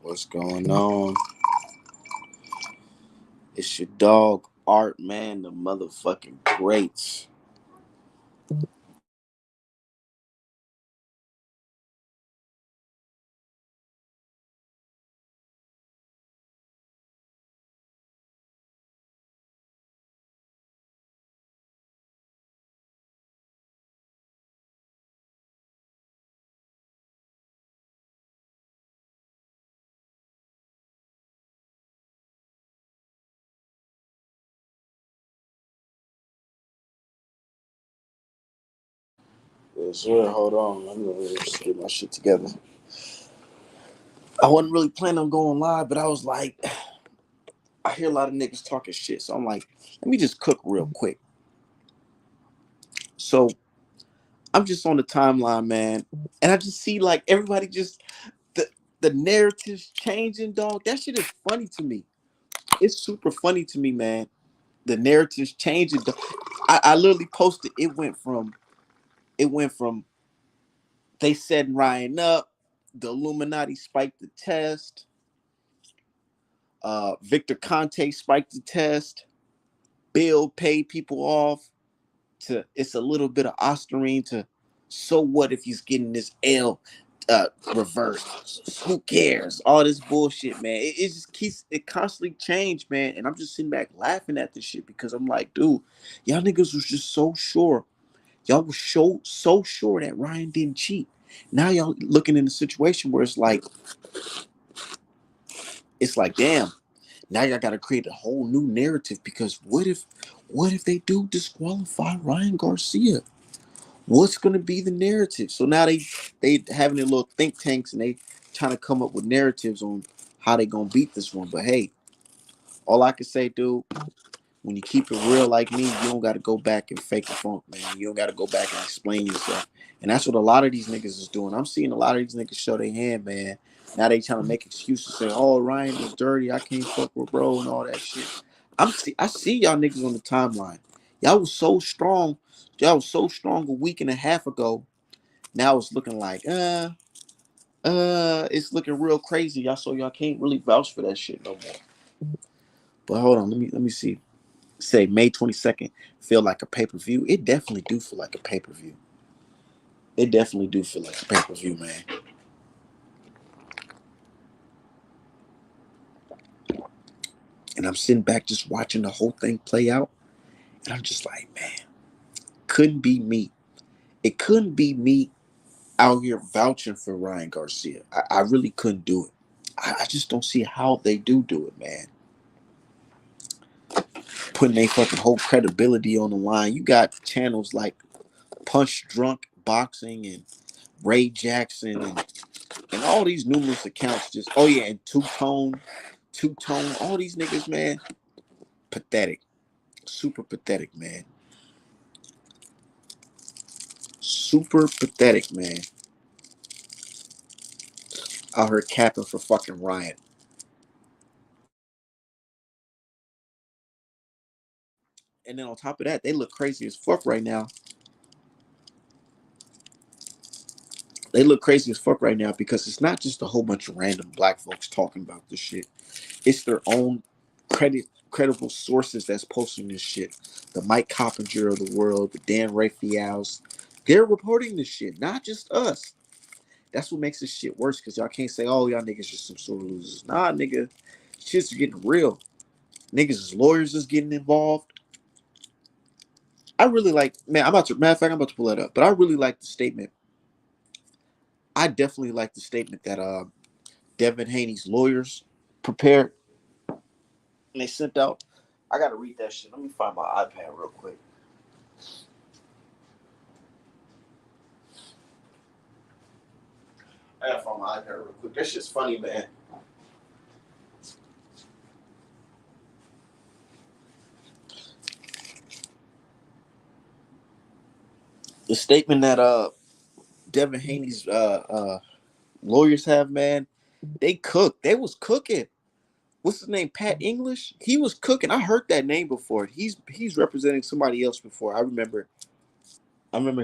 What's going on? It's your dog Art, man, the motherfucking greats. Yes, sir. Hold on. Let me just get my shit together. I wasn't really planning on going live, but I was like, I hear a lot of niggas talking shit. So I'm like, let me just cook real quick. So I'm just on the timeline, man. And I just see like everybody just the the narrative's changing, dog. That shit is funny to me. It's super funny to me, man. The narrative's changing. I literally posted it went from they setting Ryan up, the Illuminati spiked the test, Victor Conte spiked the test, Bill paid people off, to it's a little bit of Ostarine to so what if he's getting this L reversed? Who cares? All this bullshit, man. It just keeps it constantly change, man. And I'm just sitting back laughing at this shit because I'm like, dude, y'all niggas was just so sure. Y'all was so sure that Ryan didn't cheat. Now y'all looking in a situation where it's like, damn, now y'all gotta create a whole new narrative because what if they do disqualify Ryan Garcia? What's gonna be the narrative? So now they having their little think tanks and they trying to come up with narratives on how they gonna beat this one. But hey, all I can say, dude, when you keep it real like me, you don't got to go back and fake the funk, man. You don't got to go back and explain yourself. And that's what a lot of these niggas is doing. I'm seeing a lot of these niggas show their hand, man. Now they trying to make excuses, say, "Oh, Ryan is dirty. I can't fuck with bro," and all that shit. I see y'all niggas on the timeline. Y'all was so strong. Y'all was so strong a week and a half ago. Now it's looking like, it's looking real crazy. Y'all can't really vouch for that shit no more. But hold on, let me see. Say May 22nd feel like a pay-per-view. It definitely do feel like a pay-per-view. It definitely do feel like a pay-per-view, man. And I'm sitting back just watching the whole thing play out. And I'm just like, man, couldn't be me. It couldn't be me out here vouching for Ryan Garcia. I really couldn't do it. I just don't see how they do it, man. Putting their fucking whole credibility on the line. You got channels like Punch Drunk Boxing and Ray Jackson and all these numerous accounts just, oh yeah, and two tone, all these niggas, man, pathetic, super pathetic, man, super pathetic, man. Out here capping for fucking Ryan. And then on top of that, they look crazy as fuck right now. They look crazy as fuck right now because it's not just a whole bunch of random black folks talking about this shit. It's their own credible sources that's posting this shit. The Mike Coppinger of the world, the Dan Raphaels, they're reporting this shit, not just us. That's what makes this shit worse because y'all can't say, oh, y'all niggas just some sort of losers. Nah, nigga, shit's getting real. Niggas' lawyers is getting involved. I really like, man, matter of fact, I'm about to pull that up, but I really like the statement. I definitely like the statement that Devin Haney's lawyers prepared and they sent out. I gotta read that shit. Let me find my iPad real quick. I gotta find my iPad real quick. That shit's funny, man. The statement that Devin Haney's lawyers have, man, they cooked. They was cooking. What's his name? Pat English. He was cooking. I heard that name before. He's representing somebody else before. I remember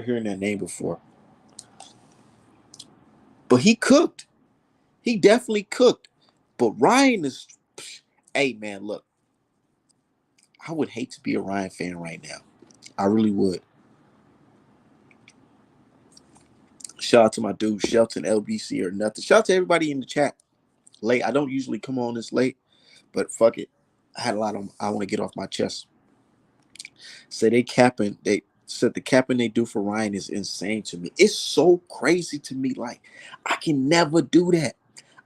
hearing that name before. But he cooked. He definitely cooked. But Ryan is, hey man, look, I would hate to be a Ryan fan right now. I really would. Shout out to my dude Shelton LBC or nothing. Shout out to everybody in the chat. Late. I don't usually come on this late, but fuck it. I had a lot I want to get off my chest. Say they capping. They said the capping they do for Ryan is insane to me. It's so crazy to me. Like I can never do that.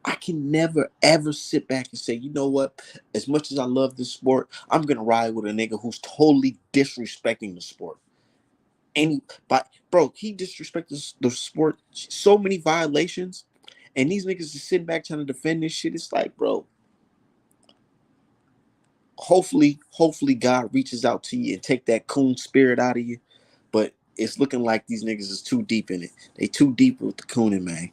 I can never ever sit back and say, you know what? As much as I love this sport, I'm gonna ride with a nigga who's totally disrespecting the sport. And but bro, he disrespected the sport. So many violations, and these niggas is sitting back trying to defend this shit. It's like, bro, hopefully God reaches out to you and take that coon spirit out of you. But it's looking like these niggas is too deep in it. They too deep with the cooning, man.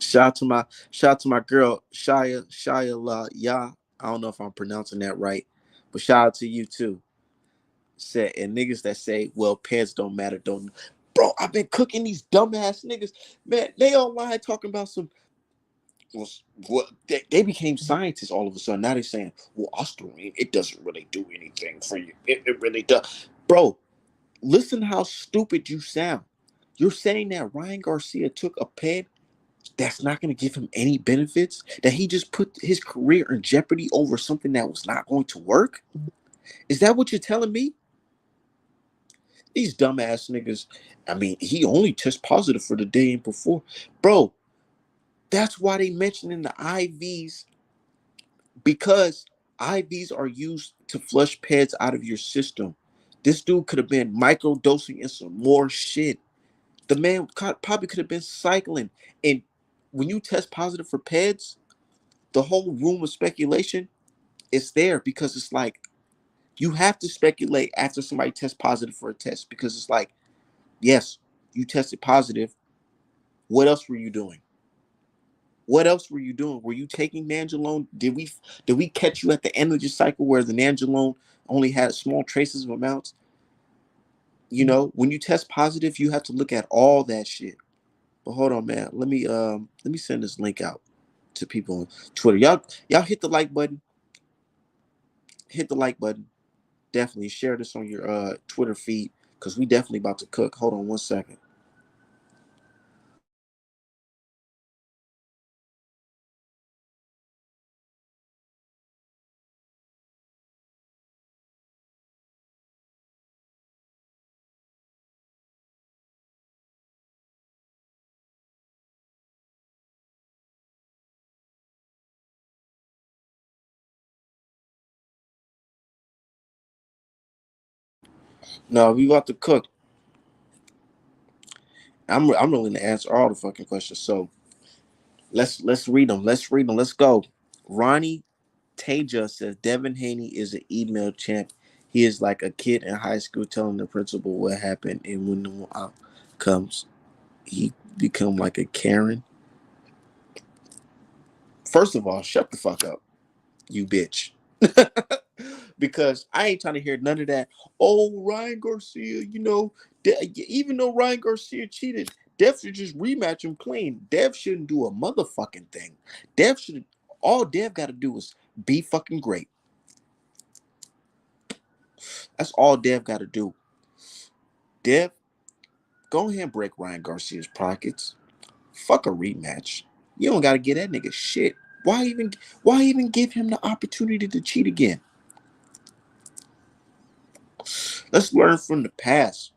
Shout out to my girl Shia La Ya. I don't know if I'm pronouncing that right, but shout out to you too. Said and niggas that say, well, pets don't matter, don't. Bro, I've been cooking these dumbass niggas. Man, they online talking about some. Well, they became scientists all of a sudden. Now they're saying, well, ostarine, it doesn't really do anything for you. It really does. Bro, listen how stupid you sound. You're saying that Ryan Garcia took a ped that's not going to give him any benefits, that he just put his career in jeopardy over something that was not going to work? Is that what you're telling me? These dumbass niggas, I mean, he only tested positive for the day before. Bro, that's why they mentioned in the IVs, because IVs are used to flush pads out of your system. This dude could have been microdosing in some more shit. The man probably could have been cycling. And when you test positive for pads, the whole room of speculation is there, because it's like you have to speculate after somebody tests positive for a test, because it's like, yes, you tested positive. What else were you doing? What else were you doing? Were you taking Nandrolone? Did we catch you at the end of your cycle where the Nandrolone only had small traces of amounts? You know, when you test positive, you have to look at all that shit. But hold on, man. Let me send this link out to people on Twitter. Y'all hit the like button. Hit the like button. Definitely share this on your Twitter feed, because we definitely about to cook. Hold on 1 second. No, we about to cook. I'm willing to answer all the fucking questions. So let's read them. Let's read them. Let's go. Ronnie Taja says Devin Haney is an email champ. He is like a kid in high school telling the principal what happened, and when the outcomes, he become like a Karen. First of all, shut the fuck up, you bitch. Because I ain't trying to hear none of that. Oh, Ryan Garcia, even though Ryan Garcia cheated, Dev should just rematch him clean. Dev shouldn't do a motherfucking thing. Dev should. All Dev got to do is be fucking great. That's all Dev got to do. Dev, go ahead and break Ryan Garcia's pockets. Fuck a rematch. You don't got to get that nigga shit. Why even give him the opportunity to cheat again? Let's learn from the past.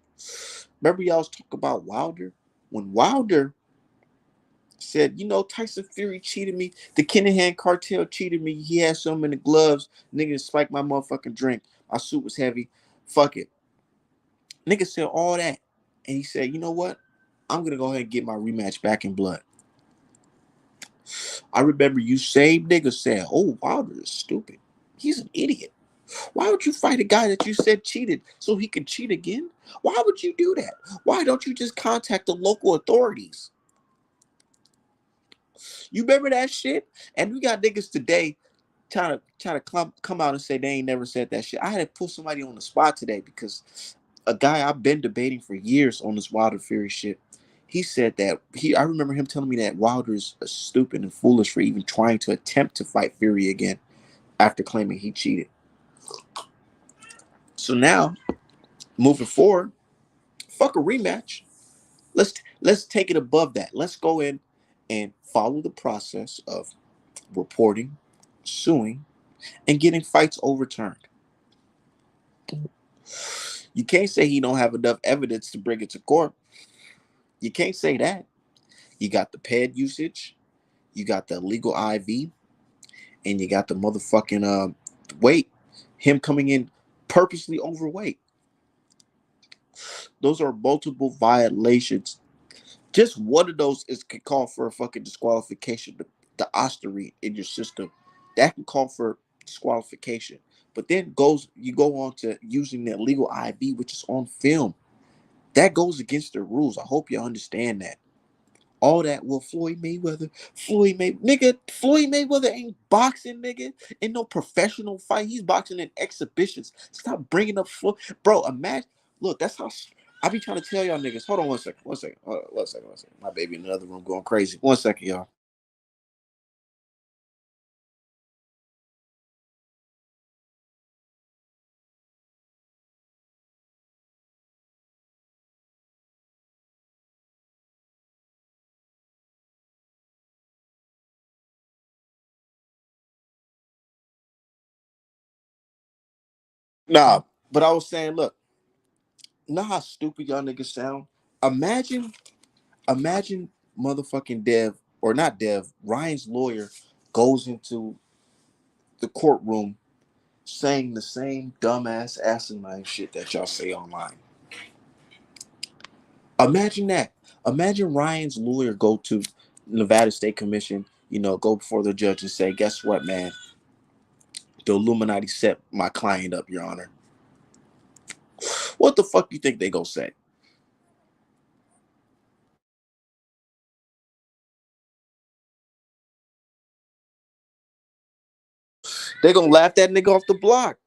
Remember y'all was talking about Wilder? When Wilder said, Tyson Fury cheated me, the Kinahan cartel cheated me, he had some in the gloves, nigga spiked my motherfucking drink, my suit was heavy, fuck it. Nigga said all that. And he said, you know what? I'm gonna go ahead and get my rematch back in blood. I remember you same nigga said, oh, Wilder is stupid. He's an idiot. Why would you fight a guy that you said cheated so he could cheat again? Why would you do that? Why don't you just contact the local authorities? You remember that shit? And we got niggas today trying to come out and say they ain't never said that shit. I had to put somebody on the spot today because a guy I've been debating for years on this Wilder Fury shit, He said that I remember him telling me that Wilder is stupid and foolish for even trying to attempt to fight Fury again after claiming he cheated. So now, moving forward, fuck a rematch. Let's take it above that. Let's go in and follow the process of reporting, suing, and getting fights overturned. You can't say he don't have enough evidence to bring it to court. You can't say that. You got the ped usage, you got the illegal IV, and you got the motherfucking weight. Him coming in purposely overweight. Those are multiple violations. Just one of those is could call for a fucking disqualification. The osterine in your system that can call for disqualification. But then you go on to using the illegal IV, which is on film. That goes against the rules. I hope you understand that. All that, well, Floyd Mayweather ain't boxing, nigga. Ain't no professional fight. He's boxing in exhibitions. Stop bringing up Floyd. Bro, imagine, look, that's how, I be trying to tell y'all niggas. Hold on one second. Hold on, one second. My baby in another room going crazy. 1 second, y'all. Nah, but I was saying, look, know how stupid y'all niggas sound? Imagine, imagine motherfucking Dev, or not Dev, Ryan's lawyer goes into the courtroom saying the same dumbass asinine shit that y'all say online. Imagine that. Imagine Ryan's lawyer go to Nevada State Commission, go before the judge and say, guess what, man? The Illuminati set my client up, Your Honor. What the fuck you think they gonna say? They gonna laugh that nigga off the block.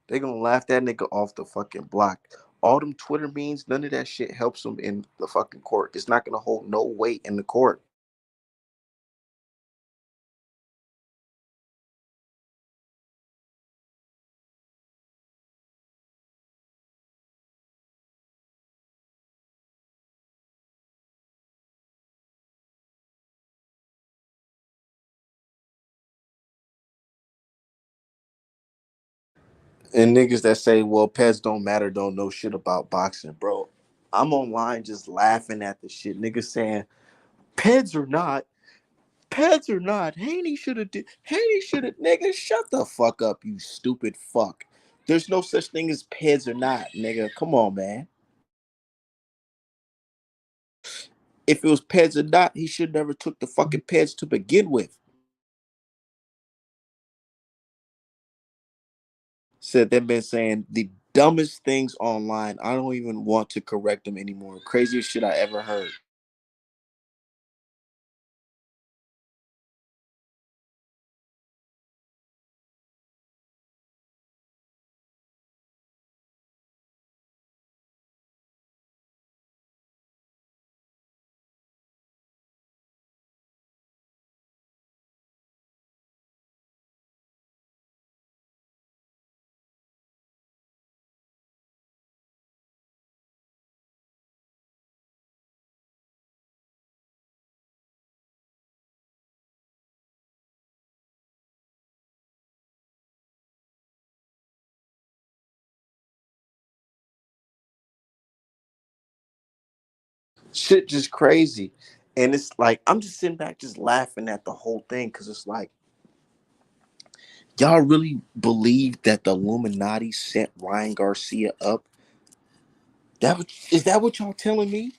They gonna laugh that nigga off the fucking block. All them Twitter memes, none of that shit helps them in the fucking court. It's not gonna hold no weight in the court. And niggas that say, well, pets don't matter, don't know shit about boxing, bro. I'm online just laughing at the shit. Niggas saying, peds or not, peds or not, Haney should have, nigga, shut the fuck up, you stupid fuck. There's no such thing as peds or not, nigga. Come on, man. If it was peds or not, he should never took the fucking peds to begin with. Said they've been saying the dumbest things online. I don't even want to correct them anymore. Craziest shit I ever heard. Shit just crazy. And it's like I'm just sitting back just laughing at the whole thing because it's like y'all really believe that the Illuminati set Ryan Garcia up? Is that what y'all telling me?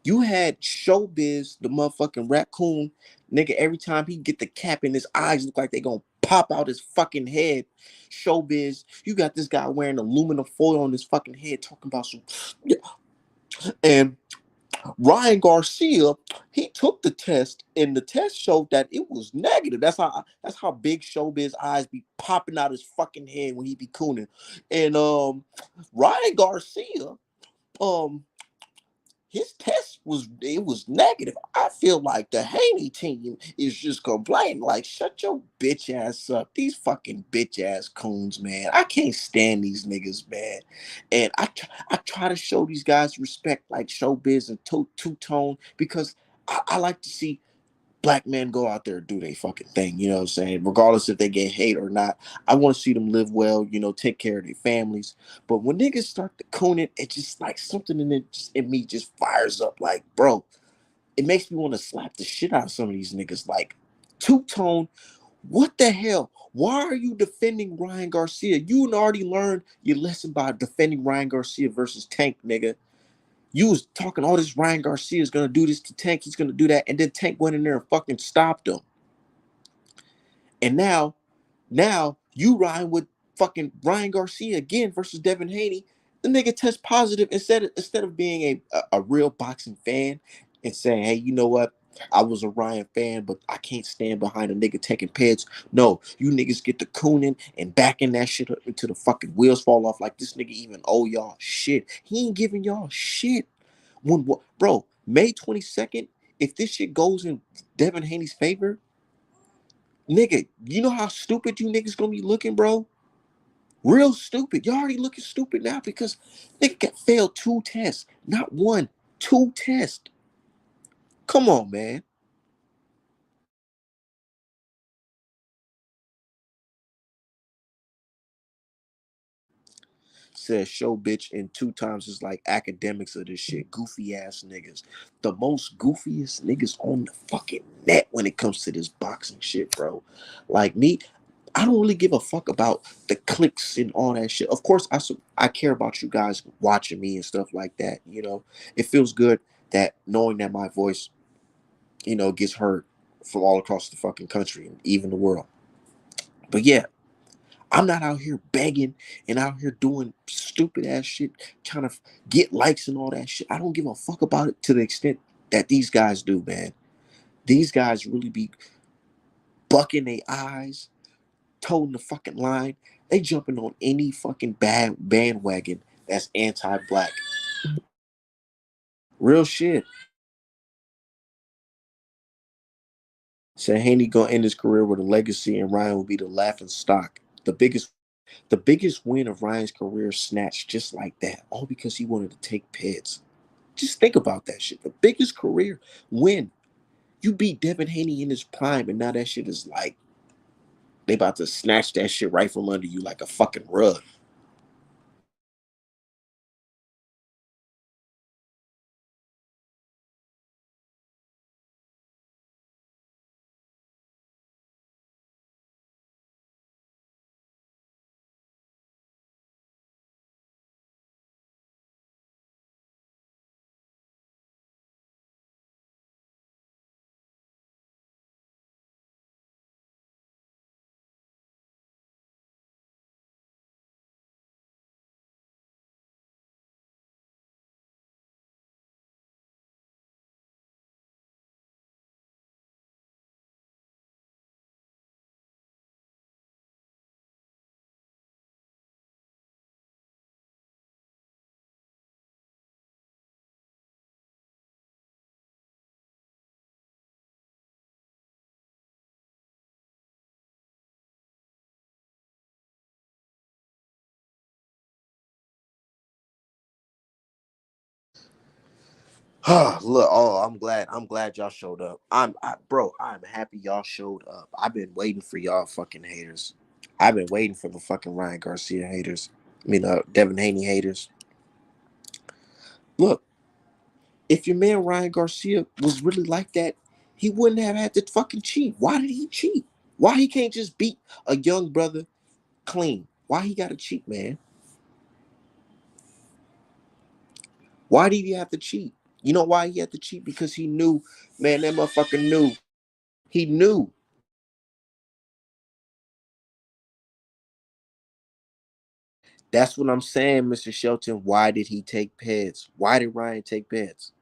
You had Showbiz, the motherfucking raccoon nigga. Every time he get the cap in, his eyes look like they gonna pop out his fucking head. Showbiz, you got this guy wearing aluminum foil on his fucking head, talking about some. And Ryan Garcia, he took the test, and the test showed that it was negative. That's how big Showbiz eyes be popping out his fucking head when he be cooning. And Ryan Garcia, um, his test was negative. I feel like the Haney team is just complaining, like, shut your bitch ass up. These fucking bitch ass coons, man. I can't stand these niggas, man. And I try to show these guys respect, like Showbiz and Two Tone, because I like to see black men go out there and do their fucking thing, you know what I'm saying? Regardless if they get hate or not. I want to see them live well, take care of their families. But when niggas start to coon it, it's just like something in it just in me just fires up. Like, bro, it makes me want to slap the shit out of some of these niggas. Like, Two Tone, what the hell? Why are you defending Ryan Garcia? You already learned your lesson by defending Ryan Garcia versus Tank, nigga. You was talking all this Ryan Garcia is gonna do this to Tank, he's gonna do that, and then Tank went in there and fucking stopped him. And now you riding with fucking Ryan Garcia again versus Devin Haney. The nigga test positive instead of being a real boxing fan and saying, hey, you know what? I was a Ryan fan, but I can't stand behind a nigga taking pets. No, you niggas get the cooning and backing that shit up until the fucking wheels fall off. Like this nigga even owe y'all shit. He ain't giving y'all shit. Bro, May 22nd, if this shit goes in Devin Haney's favor, nigga, you know how stupid you niggas gonna be looking, bro? Real stupid. You already looking stupid now because nigga got failed 2 tests. Not one, 2 tests. Come on, man. Says show bitch and 2 times is like academics of this shit. Goofy ass niggas. The most goofiest niggas on the fucking net when it comes to this boxing shit, bro. Like me, I don't really give a fuck about the clicks and all that shit. Of course, I care about you guys watching me and stuff like that. It feels good that knowing that my voice, gets heard from all across the fucking country and even the world. But yeah, I'm not out here begging and out here doing stupid ass shit, trying to get likes and all that shit. I don't give a fuck about it to the extent that these guys do, man. These guys really be bucking their eyes, toting the fucking line. They jumping on any fucking bad bandwagon that's anti-black. Real shit. Said Haney gonna end his career with a legacy, and Ryan will be the laughing stock. The biggest win of Ryan's career snatched just like that, all because he wanted to take pits. Just think about that shit. The biggest career win. You beat Devin Haney in his prime, and now that shit is like they about to snatch that shit right from under you like a fucking rug. Look, oh, I'm glad y'all showed up. Bro, I'm happy y'all showed up. I've been waiting for y'all fucking haters. I've been waiting for the fucking Ryan Garcia haters. Devin Haney haters. Look, if your man Ryan Garcia was really like that, he wouldn't have had to fucking cheat. Why did he cheat? Why he can't just beat a young brother clean? Why he got to cheat, man? Why did he have to cheat? You know why he had to cheat? Because he knew, man, that motherfucker knew. He knew. That's what I'm saying, Mr. Shelton. Why did he take Peds? Why did Ryan take Peds?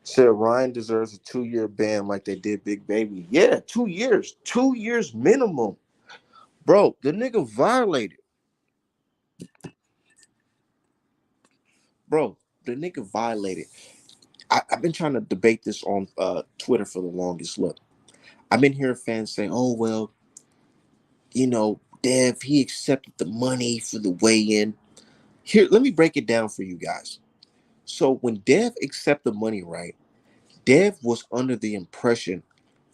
Said Ryan deserves a 2-year ban like they did Big Baby. Yeah, 2 years. 2 years minimum. Bro, the nigga violated. Bro, the nigga violated. I've been trying to debate this on Twitter for the longest. Look, I've been hearing fans say, oh, well, Dev, he accepted the money for the weigh-in. Here, let me break it down for you guys. So when Dev accepted the money, right, Dev was under the impression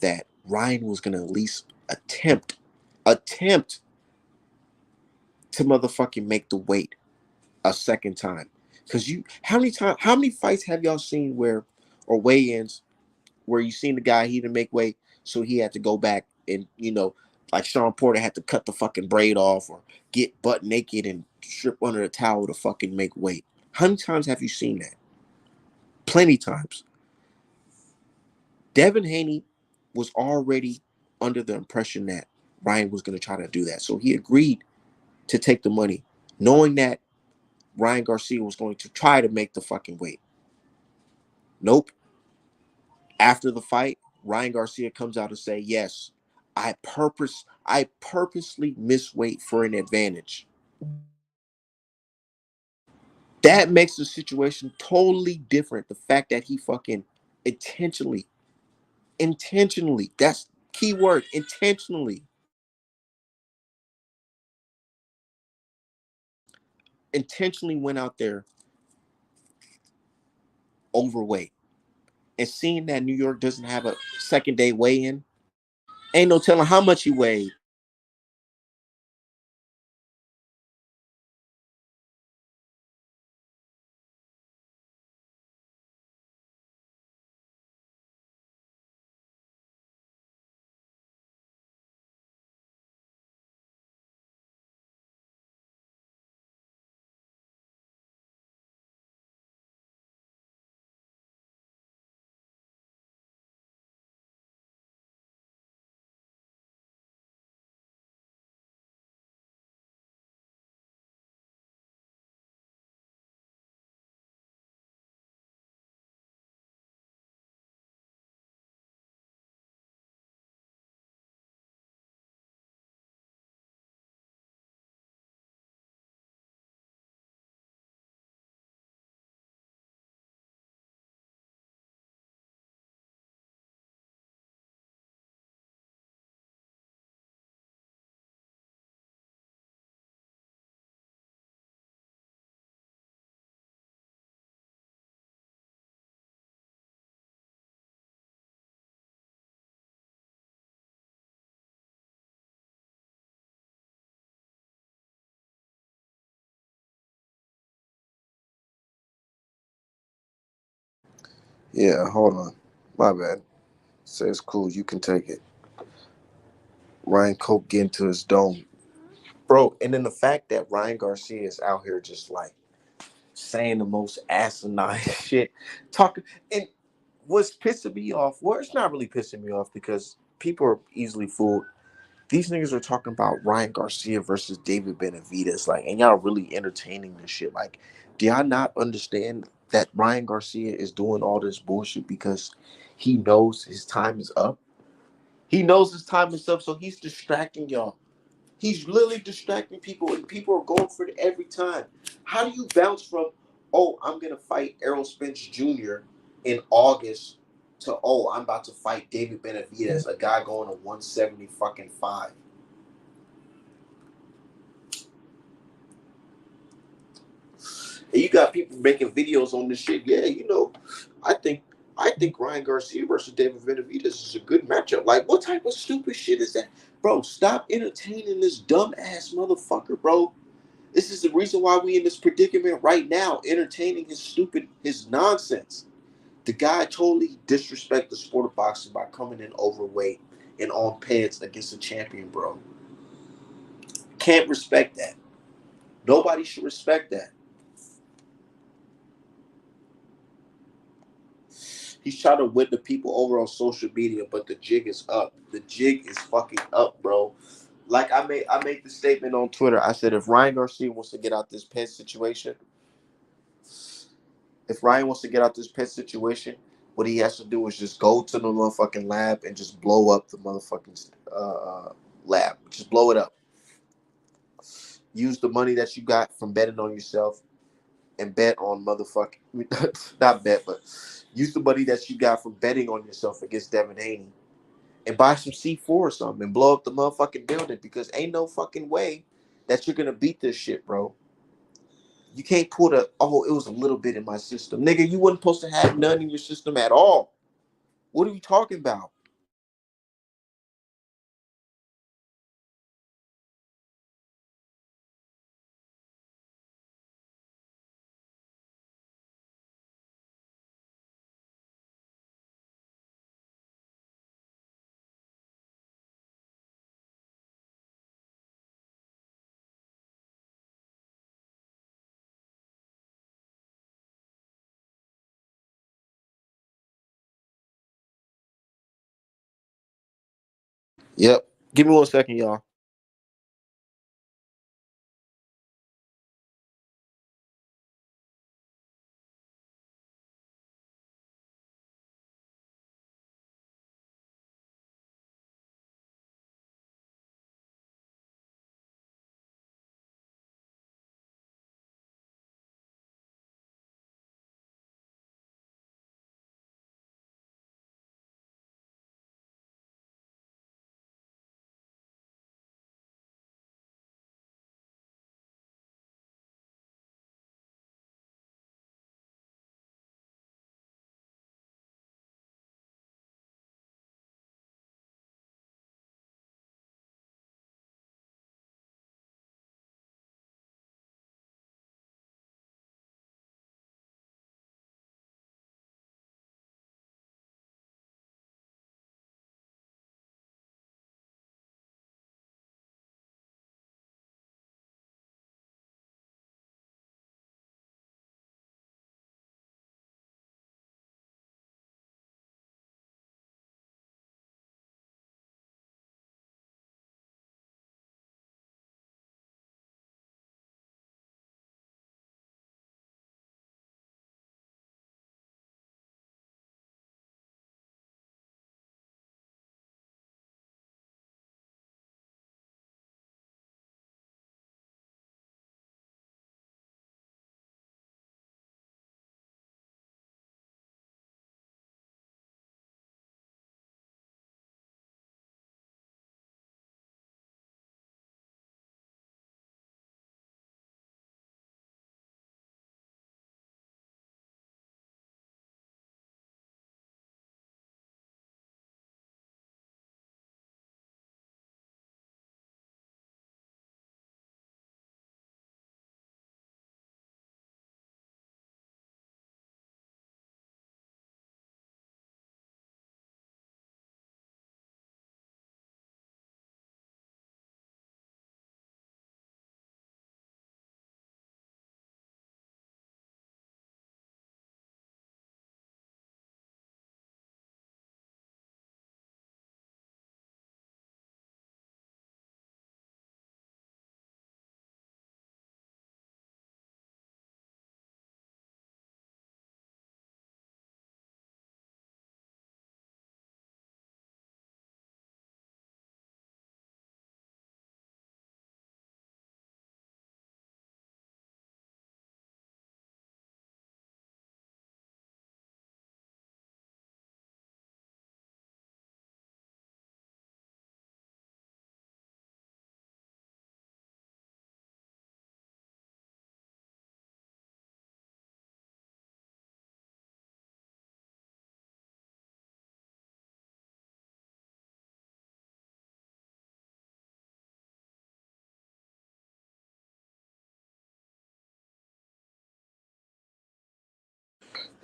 that Ryan was gonna at least attempt to motherfucking make the weight a second time. Cause how many fights have y'all seen or weigh-ins where you seen the guy, he didn't make weight, so he had to go back and like Sean Porter had to cut the fucking braid off or get butt naked and strip under the towel to fucking make weight. How many times have you seen that? Plenty times. Devin Haney was already under the impression that Ryan was going to try to do that. So he agreed to take the money, knowing that Ryan Garcia was going to try to make the fucking weight. Nope. After the fight, Ryan Garcia comes out and say, "Yes, I purposely miss weight for an advantage." That makes the situation totally different. The fact that he fucking intentionally, intentionally, that's key word, intentionally went out there overweight. And seeing that New York doesn't have a second day weigh-in, ain't no telling how much he weighed. Yeah, hold on. My bad. Says cool, you can take it. Ryan Coke getting to his dome. Bro, and then the fact that Ryan Garcia is out here just like saying the most asinine shit. Talking and what's pissing me off, well, it's not really pissing me off because people are easily fooled. These niggas are talking about Ryan Garcia versus David Benavidez, like, and y'all really entertaining this shit. Like, do y'all not understand that Ryan Garcia is doing all this bullshit because he knows his time is up? He knows his time is up, so he's distracting y'all. He's literally distracting people, and people are going for it every time. How do you bounce from, oh, I'm gonna fight Errol Spence Jr. in August to, oh, I'm about to fight David Benavidez, a guy going to 170 fucking five. And you got people making videos on this shit. Yeah, I think I think Ryan Garcia versus David Benavidez is a good matchup. Like, what type of stupid shit is that, bro? Stop entertaining this dumb ass motherfucker, bro. This is the reason why we in this predicament right now, entertaining his nonsense. The guy totally disrespect the sport of boxing by coming in overweight and on peds against a champion, bro. Can't respect that. Nobody should respect that. He's trying to win the people over on social media, but the jig is up. The jig is fucking up, bro. Like I made the statement on Twitter. I said if Ryan Garcia wants to get out this pen situation, if Ryan wants to get out this pen situation, what he has to do is just go to the motherfucking lab and just blow up the motherfucking lab. Just blow it up. Use the money that you got from betting on yourself and bet on motherfucking not bet, but use the money that you got from betting on yourself against Devin Haney and buy some C4 or something and blow up the motherfucking building because ain't no fucking way that you're gonna beat this shit, bro. You can't put it was a little bit in my system. Nigga, you wasn't supposed to have none in your system at all. What are we talking about? Yep. Give me 1 second, y'all.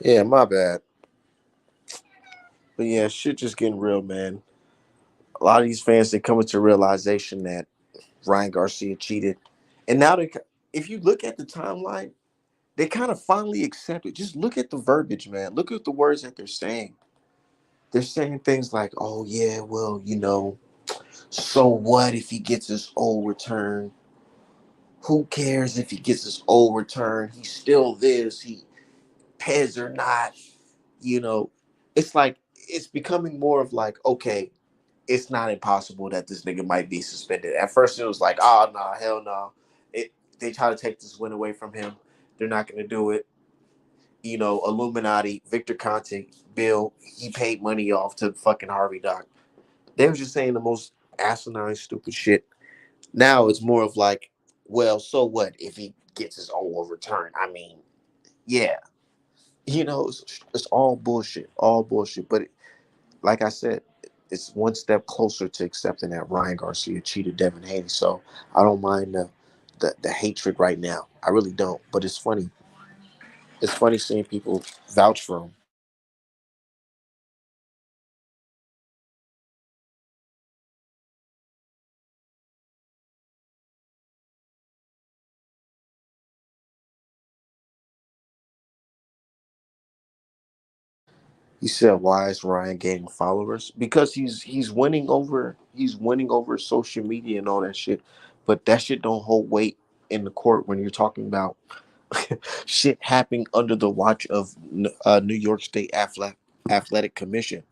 Yeah, my bad. But yeah, shit just getting real, man. A lot of these fans, they coming to realization that Ryan Garcia cheated, and now they, if you look at the timeline, they kind of finally accept it. Just look at the verbiage, man. Look at the words that they're saying. They're saying things like, "Oh yeah, well, so what if he gets his old return? Who cares if he gets his old return? He's still this. He Pez or not. You know, it's like it's becoming more of like, okay, it's not impossible that this nigga might be suspended. At first, it was like, oh no, hell no. They try to take this win away from him. They're not going to do it. Illuminati, Victor Conte, Bill, he paid money off to fucking Harvey Doc. They were just saying the most asinine, stupid shit. Now it's more of like, well, so what if he gets his own overturned? I mean, yeah, it's all bullshit. But like I said, it's one step closer to accepting that Ryan Garcia cheated Devin Haney. So I don't mind the hatred right now. I really don't. But it's funny. It's funny seeing people vouch for him. He said, "Why is Ryan gaining followers? Because he's winning over social media and all that shit. But that shit don't hold weight in the court when you're talking about shit happening under the watch of New York State Athletic Commission.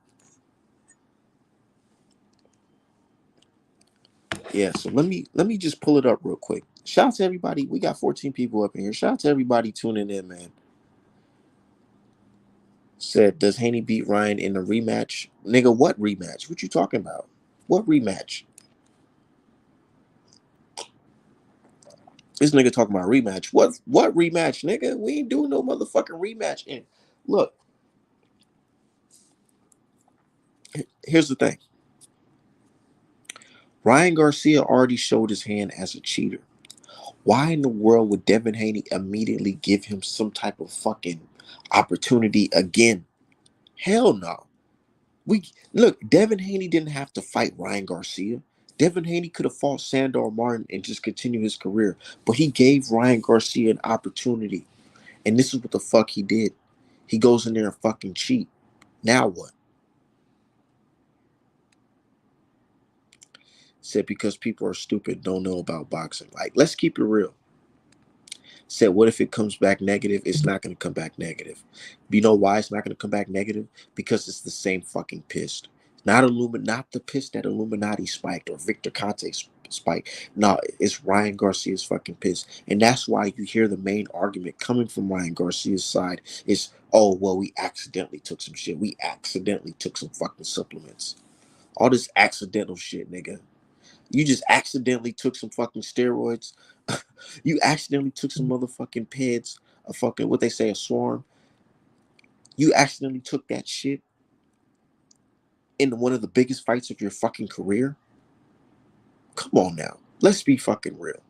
Yeah, so let me just pull it up real quick. Shout out to everybody. We got 14 people up in here. Shout out to everybody tuning in, man. Said, does Haney beat Ryan in a rematch? Nigga, what rematch? What you talking about? What rematch? This nigga talking about rematch. What rematch, nigga? We ain't doing no motherfucking rematch. And look, here's the thing. Ryan Garcia already showed his hand as a cheater. Why in the world would Devin Haney immediately give him some type of fucking opportunity again? Hell no. We look, Devin Haney didn't have to fight Ryan Garcia. Devin Haney could have fought Sandor Martin and just continued his career. But he gave Ryan Garcia an opportunity. And this is what the fuck he did. He goes in there and fucking cheat. Now what? Said because people are stupid, don't know about boxing. Like, let's keep it real. Said, what if it comes back negative? It's not going to come back negative. You know why it's not going to come back negative? Because it's the same fucking piss. Not the piss that Illuminati spiked or Victor Conte spiked. No, it's Ryan Garcia's fucking piss. And that's why you hear the main argument coming from Ryan Garcia's side is, oh, well, we accidentally took some shit. We accidentally took some fucking supplements. All this accidental shit, nigga. You just accidentally took some fucking steroids. You accidentally took some motherfucking peds, a fucking what they say, a swarm. You accidentally took that shit in one of the biggest fights of your fucking career. Come on now. Let's be fucking real.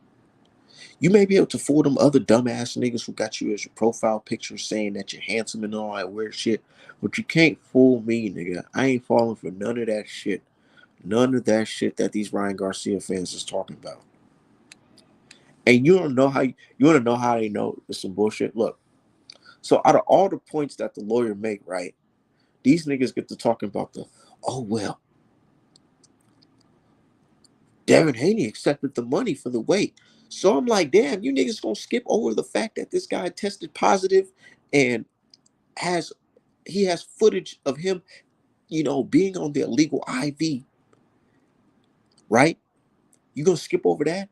You may be able to fool them other dumbass niggas who got you as your profile picture saying that you're handsome and all that weird shit, but you can't fool me, nigga. I ain't falling for none of that shit. None of that shit that these Ryan Garcia fans is talking about. And you want to know how they know it's some bullshit. Look, so out of all the points that the lawyer make, right, these niggas get to talking about oh well, Devin Haney accepted the money for the weight. So I'm like, damn, you niggas gonna skip over the fact that this guy tested positive and has he has footage of him, being on the illegal IV, right? You gonna skip over that?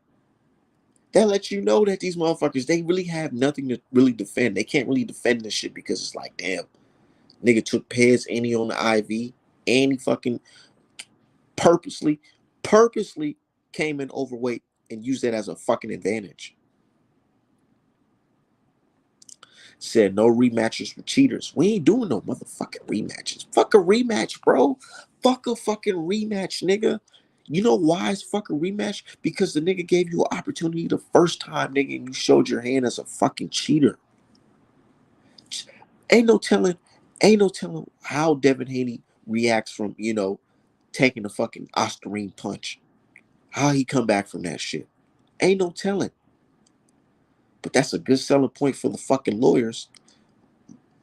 That lets you know that these motherfuckers, they really have nothing to really defend. They can't really defend this shit because it's like, damn, nigga took Pez and he on the IV and he fucking purposely, purposely came in overweight and used that as a fucking advantage. Said no rematches for cheaters. We ain't doing no motherfucking rematches. Fuck a rematch, bro. Fuck a fucking rematch, nigga. You know why it's fucking rematch? Because the nigga gave you an opportunity the first time, nigga, and you showed your hand as a fucking cheater. Ain't no telling, ain't no telling how Devin Haney reacts from, taking a fucking Ostarine punch. How he come back from that shit? Ain't no telling. But that's a good selling point for the fucking lawyers.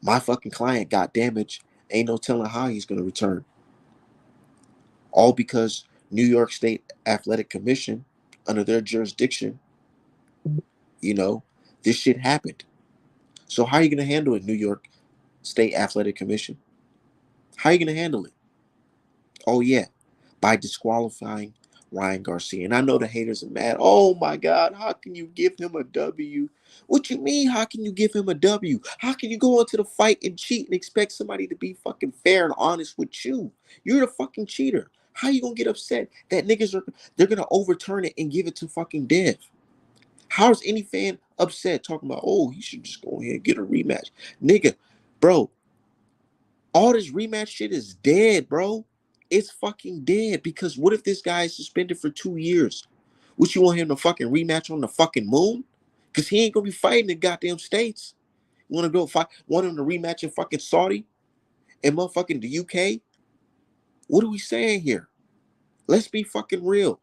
My fucking client got damaged. Ain't no telling how he's gonna return. All because New York State Athletic Commission, under their jurisdiction, you know, this shit happened. So how are you gonna handle it, New York State Athletic Commission? How are you gonna handle it? Oh yeah, by disqualifying Ryan Garcia. And I know the haters are mad. Oh my God, how can you give him a W? What you mean? How can you give him a W? How can you go into the fight and cheat and expect somebody to be fucking fair and honest with you? You're the fucking cheater. How you gonna get upset that they're gonna overturn it and give it to fucking Dev? How is any fan upset talking about, oh, he should just go ahead and get a rematch? Nigga, bro, all this rematch shit is dead, bro. It's fucking dead. Because what if this guy is suspended for 2 years? What, you want him to fucking rematch on the fucking moon? Because he ain't gonna be fighting in goddamn states. You wanna go fight? Want him to rematch in fucking Saudi and motherfucking the UK? What are we saying here? Let's be fucking real.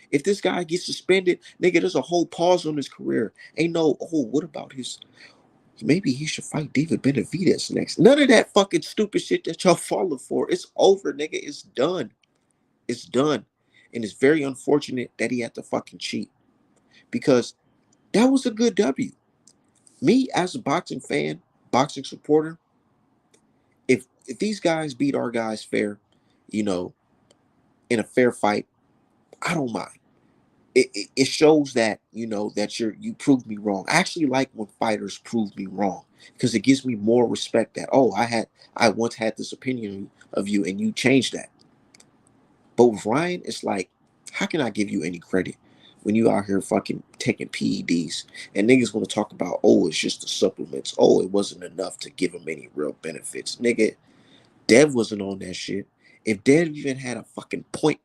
If this guy gets suspended, nigga, there's a whole pause on his career. Ain't no, oh, what about his? Maybe he should fight David Benavidez next. None of that fucking stupid shit that y'all falling for. It's over, nigga. It's done. It's done. And it's very unfortunate that he had to fucking cheat. Because that was a good W. Me as a boxing fan, boxing supporter, if these guys beat our guys fair, you know, in a fair fight, I don't mind. It shows that, that you proved me wrong. I actually like when fighters prove me wrong, because it gives me more respect that, oh, I once had this opinion of you and you changed that. But with Ryan, it's like, how can I give you any credit when you out here fucking taking PEDs and niggas want to talk about, oh, it's just the supplements, oh, it wasn't enough to give him any real benefits? Nigga, Dev wasn't on that shit. If Dev even had a fucking point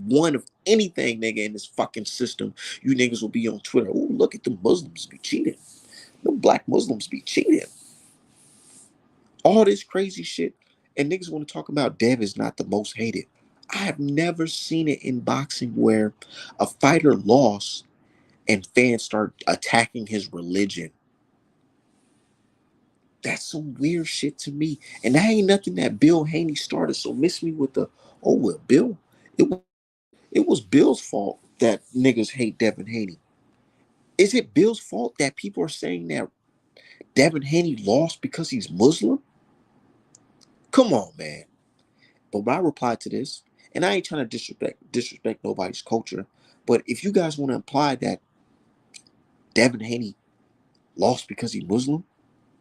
one of anything, nigga, in this fucking system, you niggas will be on Twitter. Oh, look at the Muslims be cheating. The black Muslims be cheating. All this crazy shit. And niggas want to talk about Dev is not the most hated. I have never seen it in boxing where a fighter lost and fans start attacking his religion. That's some weird shit to me. And that ain't nothing that Bill Haney started. So miss me with the, oh, well, Bill, it was Bill's fault that niggas hate Devin Haney. Is it Bill's fault that people are saying that Devin Haney lost because he's Muslim? Come on, man. But my reply to this, and I ain't trying to disrespect nobody's culture, but if you guys want to imply that Devin Haney lost because he's Muslim,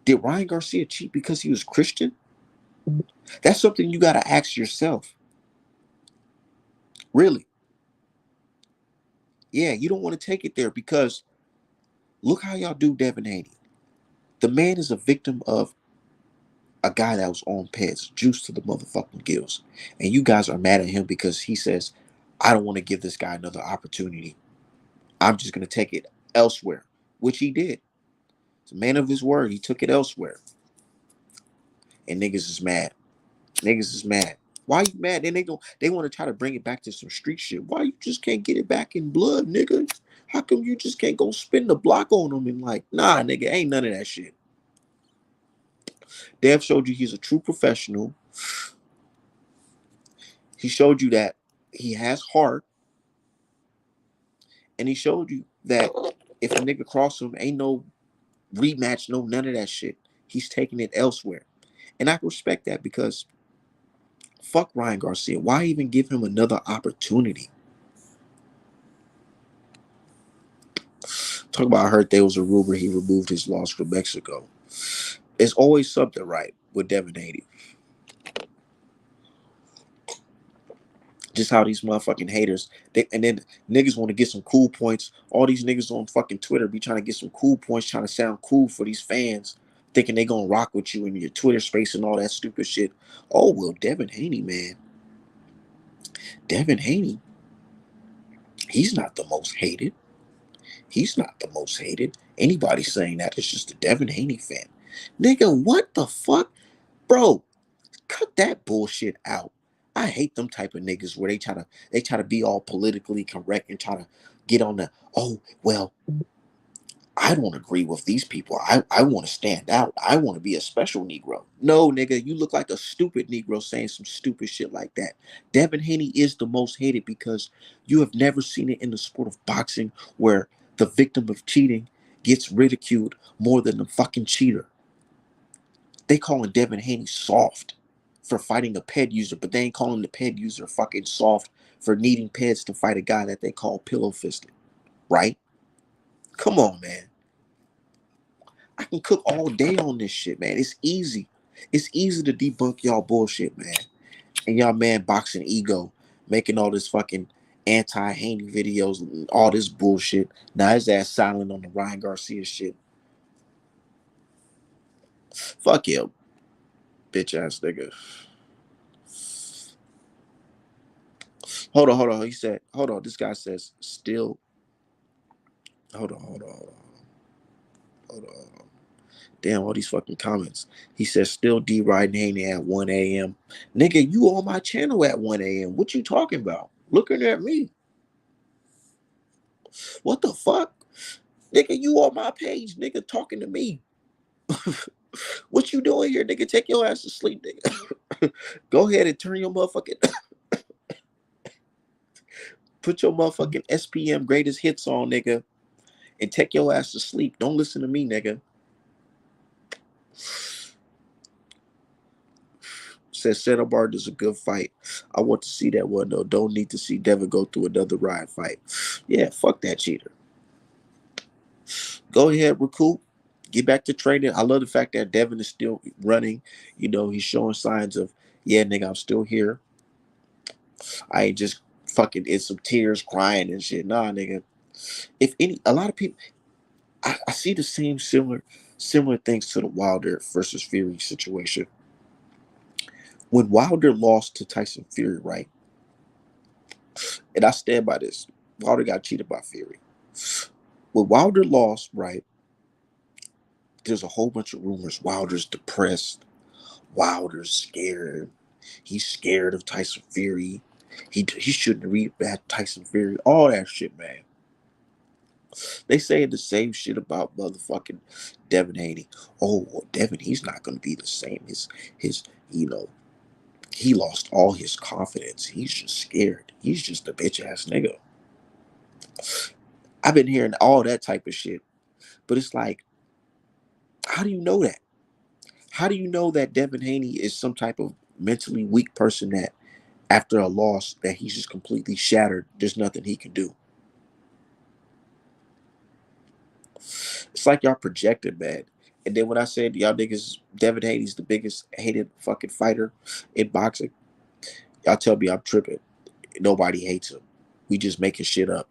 did Ryan Garcia cheat because he was Christian? That's something you got to ask yourself. Really? Yeah, you don't want to take it there, because look how y'all do Devin Haney. The man is a victim of a guy that was on Peds, juice to the motherfucking gills. And you guys are mad at him because he says, I don't want to give this guy another opportunity. I'm just going to take it elsewhere, which he did. He's a man of his word. He took it elsewhere. And niggas is mad. Niggas is mad. Why you mad? Then they want to try to bring it back to some street shit. Why you just can't get it back in blood, nigga? How come you just can't go spin the block on them and like, nah, nigga, ain't none of that shit. Dev showed you he's a true professional. He showed you that he has heart. And he showed you that if a nigga cross him, ain't no rematch, no none of that shit. He's taking it elsewhere. And I respect that, because fuck Ryan Garcia. Why even give him another opportunity? Talk about, I heard there was a rumor he removed his loss from Mexico. It's always something right with Devin Haney. Just how these motherfucking haters, and then niggas want to get some cool points. All these niggas on fucking Twitter be trying to get some cool points, trying to sound cool for these fans, thinking they gonna rock with you in your Twitter space and all that stupid shit. Oh, well, Devin Haney, man. Devin Haney, he's not the most hated. He's not the most hated. Anybody saying that is just a Devin Haney fan. Nigga, what the fuck? Bro, Cut that bullshit out. I hate them type of niggas where they try to be all politically correct and try to get on the, oh well, I don't agree with these people. I want to stand out. I want to be a special Negro. No, nigga, you look like a stupid Negro saying some stupid shit like that. Devin Haney is the most hated because you have never seen it in the sport of boxing where the victim of cheating gets ridiculed more than the fucking cheater. They calling Devin Haney soft for fighting a ped user, but they ain't calling the ped user fucking soft for needing peds to fight a guy that they call pillow fisted, right? Come on, man. I can cook all day on this shit, man. It's easy. It's easy to debunk y'all bullshit, man. And y'all man boxing ego, making all this fucking anti-Haney videos and all this bullshit. Now his ass silent on the Ryan Garcia shit. Fuck you, bitch ass nigga. Hold on. He said, hold on. This guy says still. Hold on. Damn, all these fucking comments. He says still D riding Haney at 1 a.m. Nigga, you on my channel at 1 a.m. What you talking about? Looking at me. What the fuck? Nigga, you on my page, nigga, talking to me. What you doing here, nigga? Take your ass to sleep, nigga. Go ahead and turn your motherfucking put your motherfucking SPM greatest hits on, nigga, and take your ass to sleep. Don't listen to me, nigga. Says Santa Bart is a good fight. I want to see that one though. Don't need to see Devin go through another ride fight. Yeah, fuck that cheater. Go ahead, recoup. Get back to training. I love the fact that Devin is still running. You know, he's showing signs of, yeah, nigga, I'm still here. I ain't just fucking in some tears crying and shit. Nah, nigga. If any, a lot of people, I see the same similar things to the Wilder versus Fury situation. When Wilder lost to Tyson Fury, right? And I stand by this. Wilder got cheated by Fury. When Wilder lost, right, there's a whole bunch of rumors. Wilder's depressed. Wilder's scared. He's scared of Tyson Fury. He shouldn't read back Tyson Fury. All that shit, man. They saying the same shit about motherfucking Devin Haney. Oh, well, Devin, he's not gonna be the same. His you know, he lost all his confidence. He's just scared. He's just a bitch ass nigga. I've been hearing all that type of shit. But it's like, how do you know that? How do you know that Devin Haney is some type of mentally weak person that after a loss that he's just completely shattered? There's nothing he can do. It's like y'all projected, man. And then when I said y'all niggas, Devin Haney's the biggest hated fucking fighter in boxing, y'all tell me I'm tripping. Nobody hates him. We just making shit up.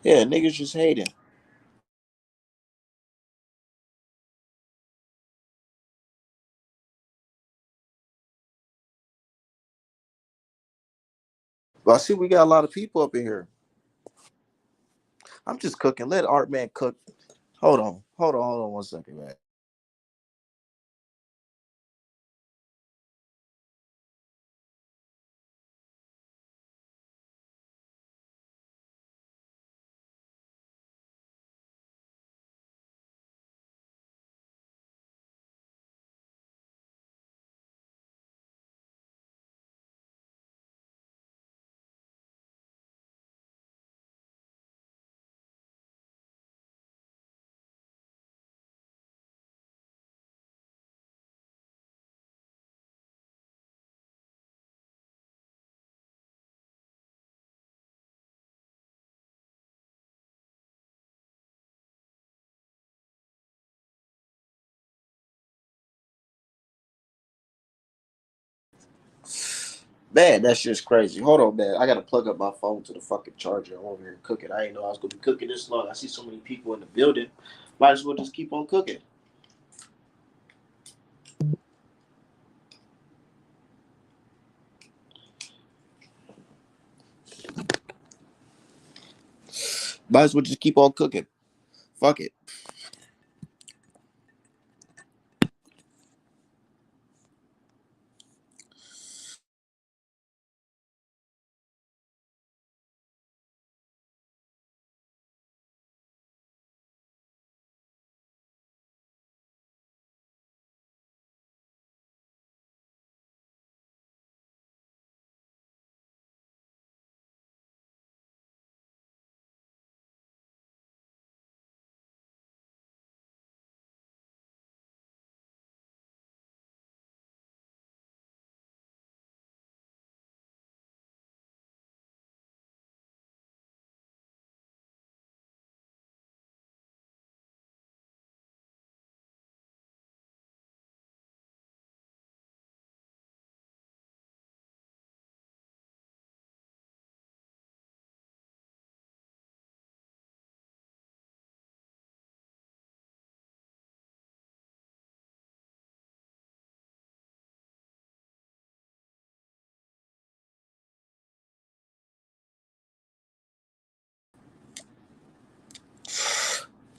Yeah, niggas just hating. But I see we got a lot of people up in here. I'm just cooking. Let Art Man cook. Hold on 1 second, man. Man, that shit's crazy. Hold on, man. I gotta plug up my phone to the fucking charger. I'm over here cooking. I didn't know I was gonna be cooking this long. I see so many people in the building. Might as well just keep on cooking. Might as well just keep on cooking. Fuck it.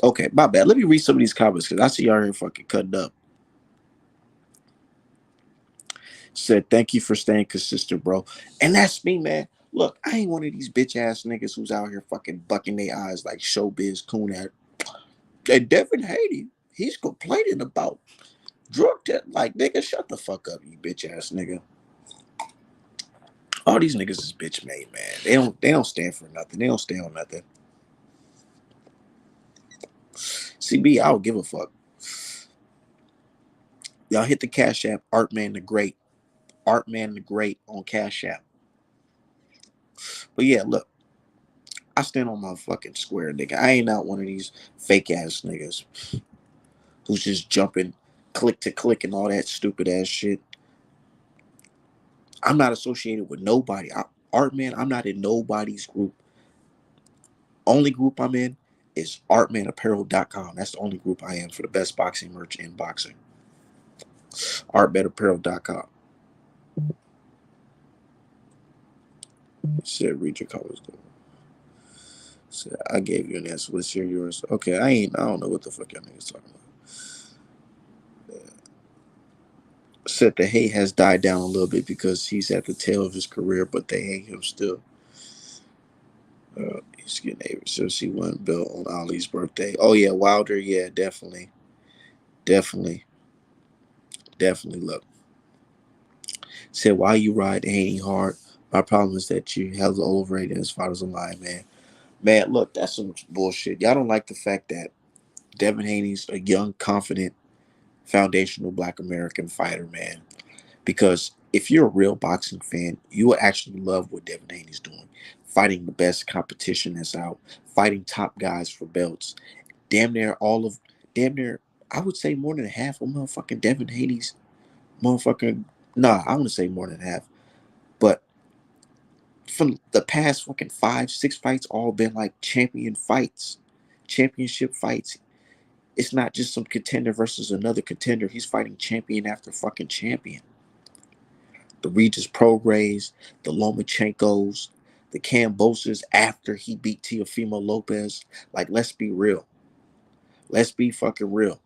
Okay, my bad. Let me read some of these comments because I see y'all here fucking cutting up. Said, thank you for staying consistent, bro. And that's me, man. Look, I ain't one of these bitch ass niggas who's out here fucking bucking their eyes like showbiz coon at. And Devin Haney, he's complaining about drug test. Like, nigga, shut the fuck up, you bitch ass nigga. All these niggas is bitch made, man. They don't stand for nothing. They don't stand on nothing. CB, I don't give a fuck. Y'all hit the Cash App, Artman the Great. Artman the Great on Cash App. But yeah, look, I stand on my fucking square, nigga. I ain't out one of these fake ass niggas who's just jumping click to click and all that stupid ass shit. I'm not associated with nobody. Artman, I'm not in nobody's group. Only group I'm in is artmanapparel.com. That's the only group I am for the best boxing merch in boxing. Artmanapparel.com. Said, read your comments. Said, I gave you an answer. Let's hear yours. Okay, I don't know what the fuck y'all niggas talking about. Said the hate has died down a little bit because he's at the tail of his career, but they hate him still. He's getting able to see one belt on Ali's birthday. Oh yeah, Wilder. Yeah, definitely, definitely, definitely. Look, said why you ride Haney hard. My problem is that you hella overrated as far as a line, man. Man, look, that's some bullshit. Y'all don't like the fact that Devin Haney's a young, confident, foundational Black American fighter, man. Because if you're a real boxing fan, you will actually love what Devin Haney's doing. Fighting the best competition that's out, fighting top guys for belts. Damn near all of, damn near, I would say more than half of motherfucking Devin Haney's motherfucking, nah, I want to say more than half. But from the past fucking 5, 6 fights, all been like champion fights, championship fights. It's not just some contender versus another contender. He's fighting champion after fucking champion. The Regis Prograis, the Lomachenkos, the Camboses after he beat Teofimo Lopez. Like, let's be real. Let's be fucking real.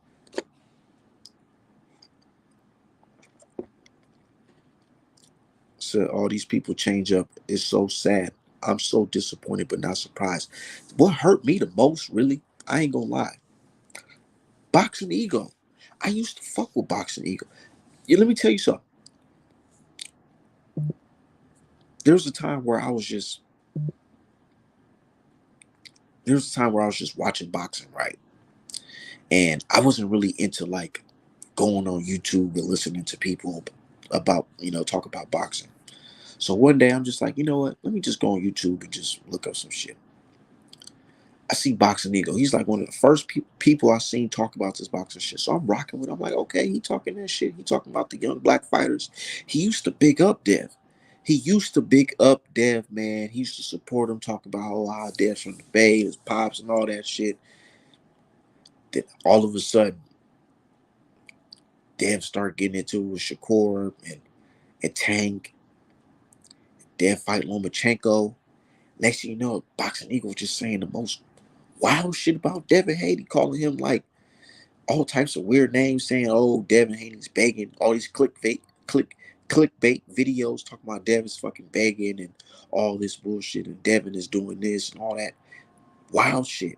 So all these people change up. It's so sad. I'm so disappointed but not surprised. What hurt me the most, really, I ain't gonna lie. Boxing Ego. I used to fuck with Boxing Ego. Yeah, let me tell you something. There was a time where I was just there was a time where I was just watching boxing, right? And I wasn't really into like going on YouTube and listening to people about, talk about boxing. So one day I'm just like, you know what? Let me just go on YouTube and just look up some shit. I see Boxing Eagle. He's like one of the first people I seen talk about this boxing shit. So I'm rocking with him. I'm like, okay, he talking that shit. He talking about the young Black fighters. He used to big up Dev. He used to big up Dev, man. He used to support him, talk about how Dev's from the Bay, his pops and all that shit. Then all of a sudden, Dev started getting into it with Shakur and Tank. Dev fight Lomachenko. Next thing you know, Boxing Eagle just saying the most wild shit about Devin Haney, calling him like all types of weird names, saying, "Oh, Devin Haney's begging." All these clickbait videos talking about Devin's fucking begging and all this bullshit, and Devin is doing this and all that wild shit.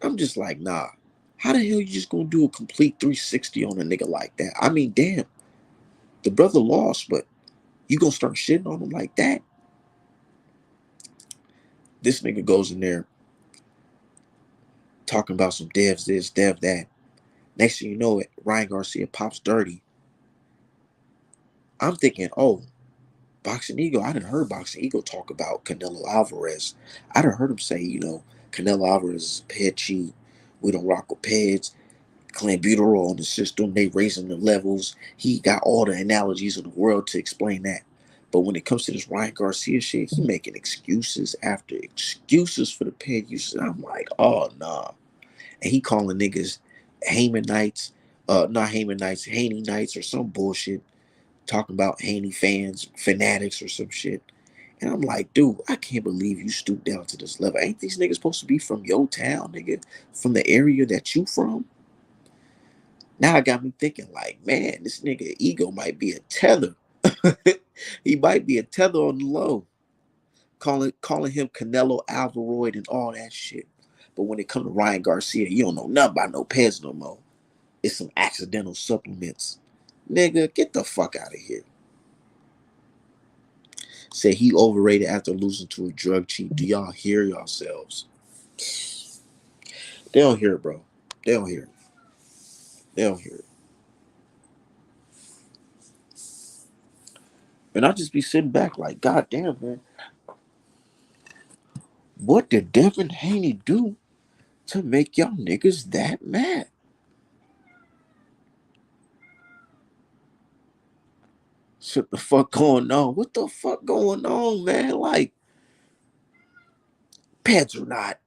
I'm just like, nah. How the hell you just gonna do a complete 360 on a nigga like that? I mean, damn, the brother lost, but you gonna start shitting on him like that? This nigga goes in there talking about some devs this, dev that. Next thing you know it, Ryan Garcia pops dirty. I'm thinking, oh, Boxing Eagle. I done heard Boxing Eagle talk about Canelo Alvarez. I done heard him say, Canelo Alvarez is a ped cheat. We don't rock with peds. Clenbuterol on the system. They raising the levels. He got all the analogies of the world to explain that. But when it comes to this Ryan Garcia shit, he making excuses after excuses for the ped usage. And I'm like, oh, nah. And he calling niggas Heyman Knights, not Heyman Knights, Haney Knights or some bullshit, talking about Haney fans, fanatics or some shit. And I'm like, dude, I can't believe you stooped down to this level. Ain't these niggas supposed to be from your town, nigga? From the area that you from? Now it got me thinking, like, man, this nigga ego might be a tether. He might be a tether on the low. Calling him Canelo Alvaroid and all that shit. But when it come to Ryan Garcia, you don't know nothing about no pets no more. It's some accidental supplements. Nigga, get the fuck out of here. Said he overrated after losing to a drug cheat. Do y'all hear yourselves? They don't hear it, bro. They don't hear it. They don't hear it. And I just be sitting back like, God damn, man. What did Devin Haney do to make y'all niggas that mad? What the fuck going on? What the fuck going on, man? Like, Peds or not,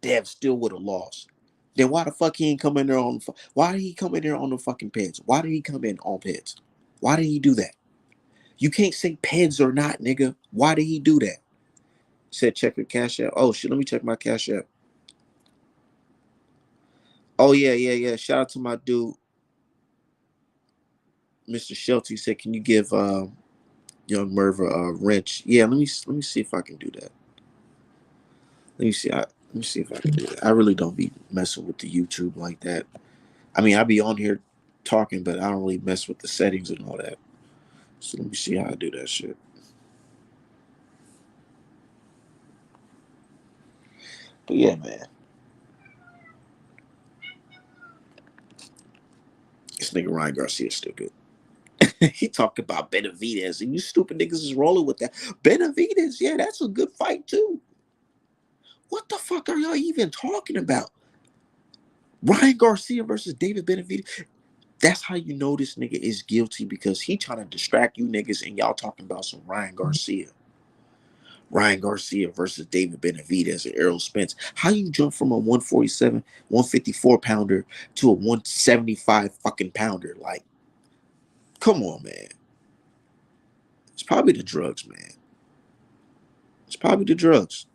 Dev still would have lost. Then why the fuck he ain't come in there on? Why did he come in there on the fucking Peds? Why did he come in on Peds? Why did he do that? You can't say Peds or not, nigga. Why did he do that? Said check your cash app. Oh shit, let me check my cash app. Oh yeah. Shout out to my dude, Mr. Shelty. He said, can you give young Merva a wrench? Yeah, let me see if I can do that. Let me see if I can do that. I really don't be messing with the YouTube like that. I mean, I be on here talking, but I don't really mess with the settings and all that. So let me see how I do that shit. But yeah, man. This nigga Ryan Garcia is still good. He talking about Benavidez, and you stupid niggas is rolling with that. Benavidez, yeah, that's a good fight too. What the fuck are y'all even talking about? Ryan Garcia versus David Benavidez. That's how you know this nigga is guilty, because he trying to distract you niggas and y'all talking about some Ryan Garcia. Ryan Garcia versus David Benavidez and Errol Spence. How you jump from a 147, 154 pounder to a 175 fucking pounder? Like, come on, man. It's probably the drugs, man. It's probably the drugs.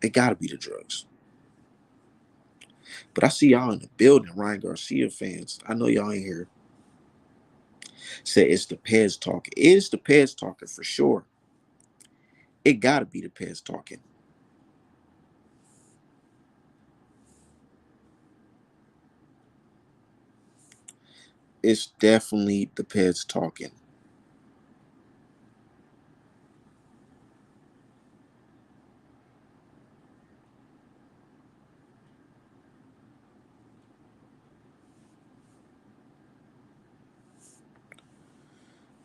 It gotta be the drugs. But I see y'all in the building, Ryan Garcia fans. I know y'all ain't here. Say it's the Pez talking. It is the Pez talking for sure. It gotta be the Pez talking. It's definitely the Pez talking.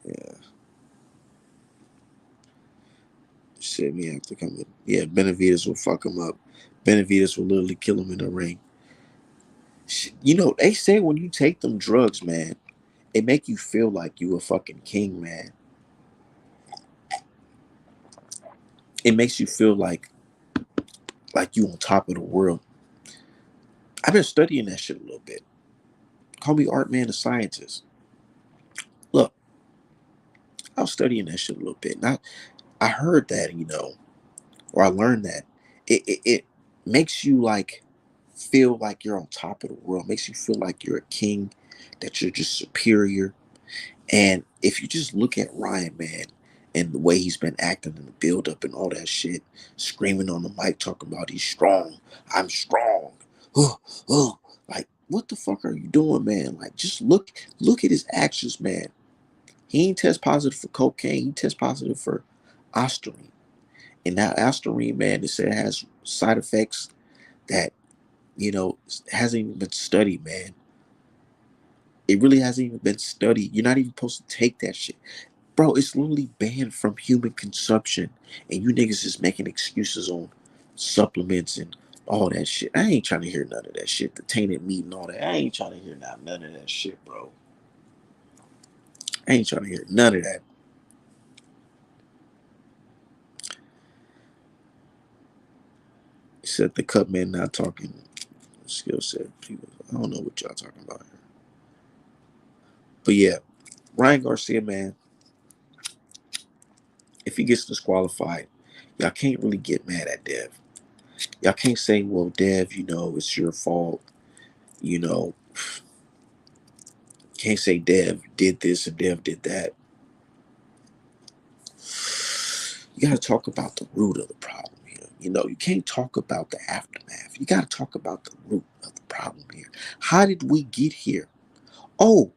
Yeah. Shit, me have to come in. Yeah, Benavidez will fuck him up. Benavidez will literally kill him in the ring. You know, they say when you take them drugs, man, It make you feel like you a fucking king, man. It makes you feel like you on top of the world. I've been studying that shit a little bit. Call me art man, a scientist. Look, I was studying that shit a little bit. And I heard that, or I learned that it makes you like feel like you're on top of the world. Makes you feel like you're a king, that you're just superior. And if you just look at Ryan, man, and the way he's been acting in the build up and all that shit, screaming on the mic, talking about he's strong, I'm strong. Uh, uh, like, what the fuck are you doing, man? Like, just look at his actions, man. He ain't test positive for cocaine. He test positive for ostarine. And now ostarine, man, they say it has side effects that, hasn't even been studied, man. It really hasn't even been studied. You're not even supposed to take that shit. Bro, it's literally banned from human consumption. And you niggas is making excuses on supplements and all that shit. I ain't trying to hear none of that shit. The tainted meat and all that. I ain't trying to hear none of that shit, bro. I ain't trying to hear none of that. Said the cut man not talking skill set. People, I don't know what y'all talking about here. But yeah, Ryan Garcia, man, if he gets disqualified, y'all can't really get mad at Dev. Y'all can't say, well, Dev, it's your fault. You know, can't say Dev did this and Dev did that. You got to talk about the root of the problem here. You can't talk about the aftermath. You got to talk about the root of the problem here. How did we get here? Oh,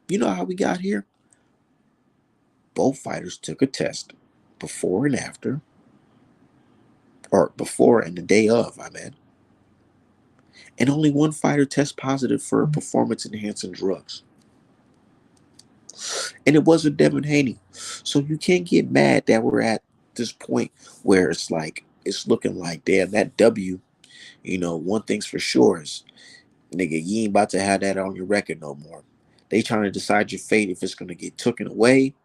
you know how we got here? Both fighters took a test before and after, or before and the day of, I meant. And only one fighter test positive for performance enhancing drugs. And it wasn't Devin Haney. So you can't get mad that we're at this point where it's looking like, damn, that W, one thing's for sure is, nigga, you ain't about to have that on your record no more. They trying to decide your fate if it's going to get taken away,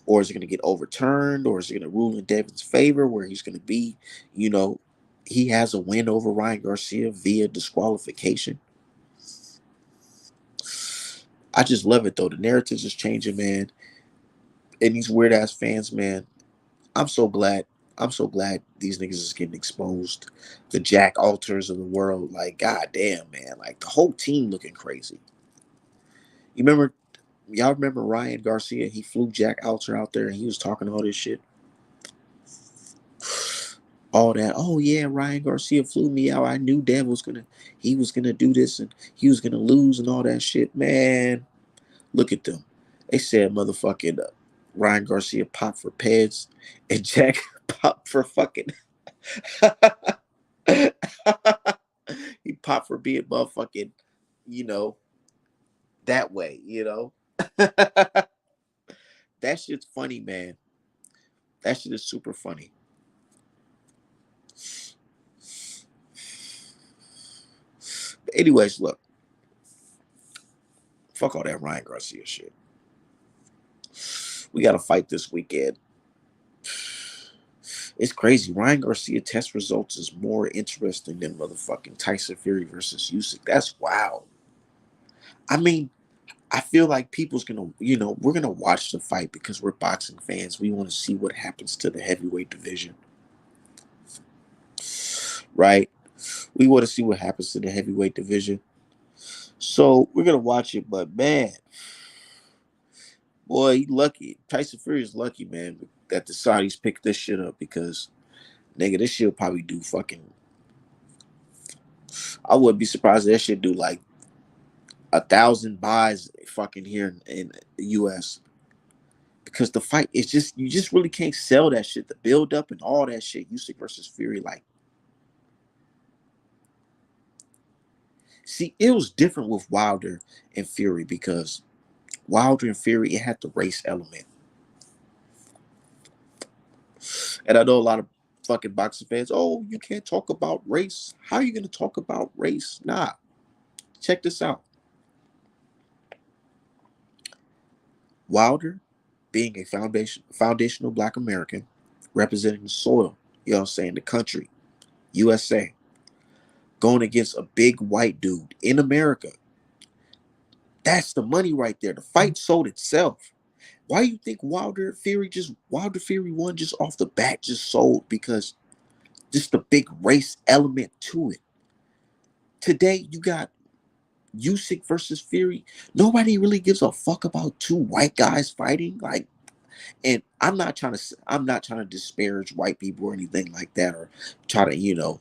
or is it going to get overturned, or is it going to rule in Devin's favor where he's going to be, you know, he has a win over Ryan Garcia via disqualification. I just love it though. The narratives is changing, man. And these weird ass fans, man. I'm so glad. I'm so glad these niggas is getting exposed. The Jack Alters of the world, like, god damn, man. Like the whole team looking crazy. You remember y'all remember Ryan Garcia? He flew Jack Alter out there and he was talking all this shit. All that. Oh yeah, Ryan Garcia flew me out. I knew Dev was gonna do this and he was gonna lose and all that shit. Man, look at them. They said motherfucking Ryan Garcia popped for Peds and Jack popped for fucking he popped for being motherfucking, you know, that way. That shit's funny, man. That shit is super funny. But anyways, look, fuck all that Ryan Garcia shit. We got to fight this weekend. It's crazy. Ryan Garcia test results is more interesting than motherfucking Tyson Fury versus Usyk. That's wild. I mean, I feel like people's gonna, we're gonna watch the fight because we're boxing fans. We want to see what happens to the heavyweight division, right? We want to see what happens to the heavyweight division. So we're gonna watch it, but man, boy, he lucky. Tyson Fury is lucky, man, that the Saudis picked this shit up because nigga, this shit will probably do fucking. I wouldn't be surprised if that shit do like 1,000 buys fucking here in the U.S. because the fight is just you just really can't sell that shit. The build up and all that shit. Usyk versus Fury, like, see, it was different with Wilder and Fury because Wilder and Fury it had the race element, and I know a lot of fucking boxing fans. Oh, you can't talk about race. How are you gonna talk about race? Nah, check this out. Wilder, being a foundational black American, representing the soil, you know what I'm saying, the country, USA, going against a big white dude in America. That's the money right there. The fight sold itself. Why do you think Wilder Fury won just off the bat just sold? Because just the big race element to it. Today you got Usyk versus Fury. Nobody really gives a fuck about two white guys fighting. Like, and I'm not trying to disparage white people or anything like that, or try to,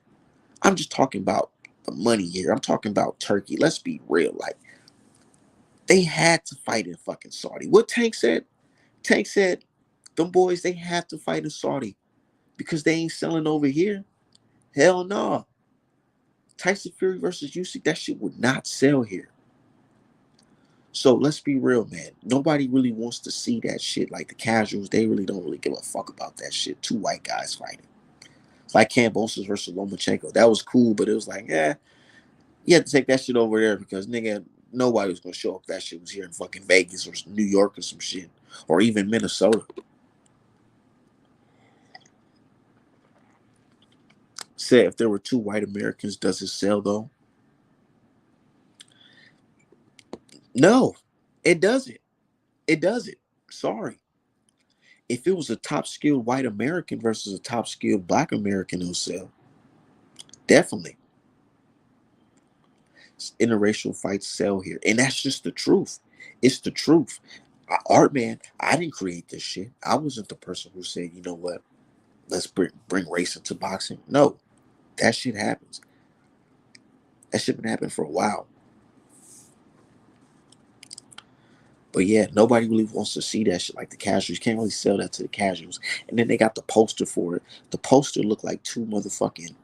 I'm just talking about the money here. I'm talking about Turkey. Let's be real. Like, they had to fight in fucking Saudi. What Tank said? Tank said, them boys, they have to fight in Saudi because they ain't selling over here. Hell no. Tyson Fury versus Usyk, that shit would not sell here. So let's be real, man. Nobody really wants to see that shit. Like the casuals, they really don't really give a fuck about that shit. Two white guys fighting. It's like Kambosos versus Lomachenko. That was cool, but it was like, you had to take that shit over there because nigga, nobody was gonna show up. That shit was here in fucking Vegas or New York or some shit, or even Minnesota. Said if there were two white Americans, does it sell though? No, it doesn't. It doesn't. Sorry. If it was a top skilled white American versus a top skilled black American, it'll sell. Definitely. Interracial fights sell here. And that's just the truth. It's the truth. Art man, I didn't create this shit. I wasn't the person who said, you know what, let's bring race into boxing. No, that shit happens. That shit been happening for a while. But yeah, nobody really wants to see that shit. Like the casuals, you can't really sell that to the casuals. And then they got the poster for it. The poster looked like two motherfucking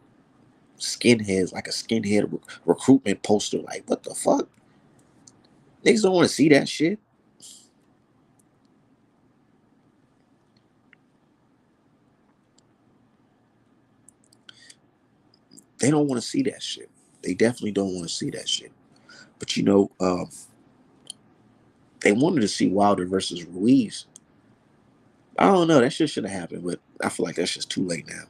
skinheads, like a skinhead recruitment poster. Like, what the fuck? Niggas don't want to see that shit. They don't want to see that shit. They definitely don't want to see that shit. But they wanted to see Wilder versus Ruiz. I don't know. That shit should have happened, but I feel like that's just too late now.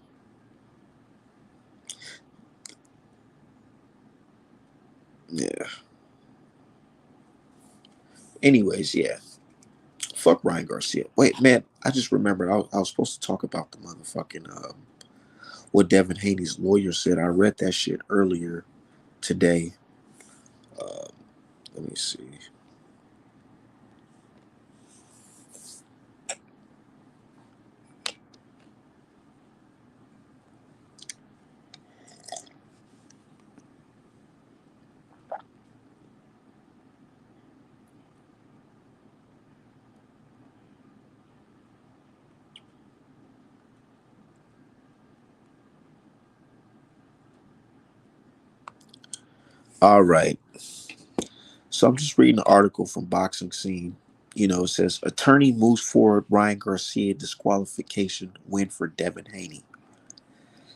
Yeah. Anyways, yeah. Fuck Ryan Garcia. Wait, man. I just remembered I was supposed to talk about the motherfucking what Devin Haney's lawyer said. I read that shit earlier today. Uh, let me see. All right. So I'm just reading an article from Boxing Scene. It says attorney moves forward Ryan Garcia disqualification win for Devin Haney.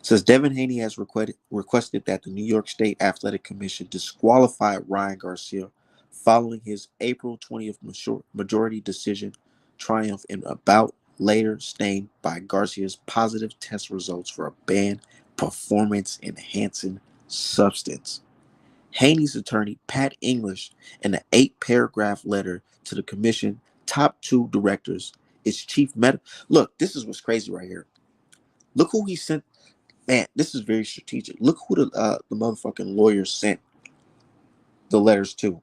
It says Devin Haney has requested that the New York State Athletic Commission disqualify Ryan Garcia following his April 20th majority decision triumph in a bout later stained by Garcia's positive test results for a banned performance enhancing substance. Haney's attorney, Pat English, in an 8-paragraph letter to the commission top two directors, its chief medical. Look, this is what's crazy right here. Look who he sent. Man, this is very strategic. Look who the motherfucking lawyer sent the letters to.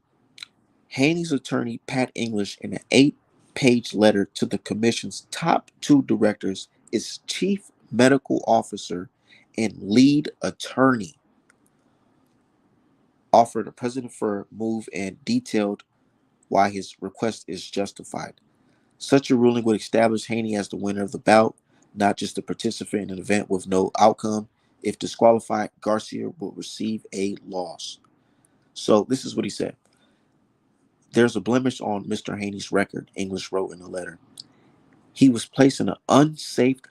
Haney's attorney, Pat English, in an 8-page letter to the commission's top two directors, its chief medical officer and lead attorney, offered a president for move and detailed why his request is justified. Such a ruling would establish Haney as the winner of the bout, not just a participant in an event with no outcome. If disqualified, Garcia will receive a loss. So this is what he said. There's a blemish on Mr. Haney's record, English wrote in the letter. He was placed in an unsafe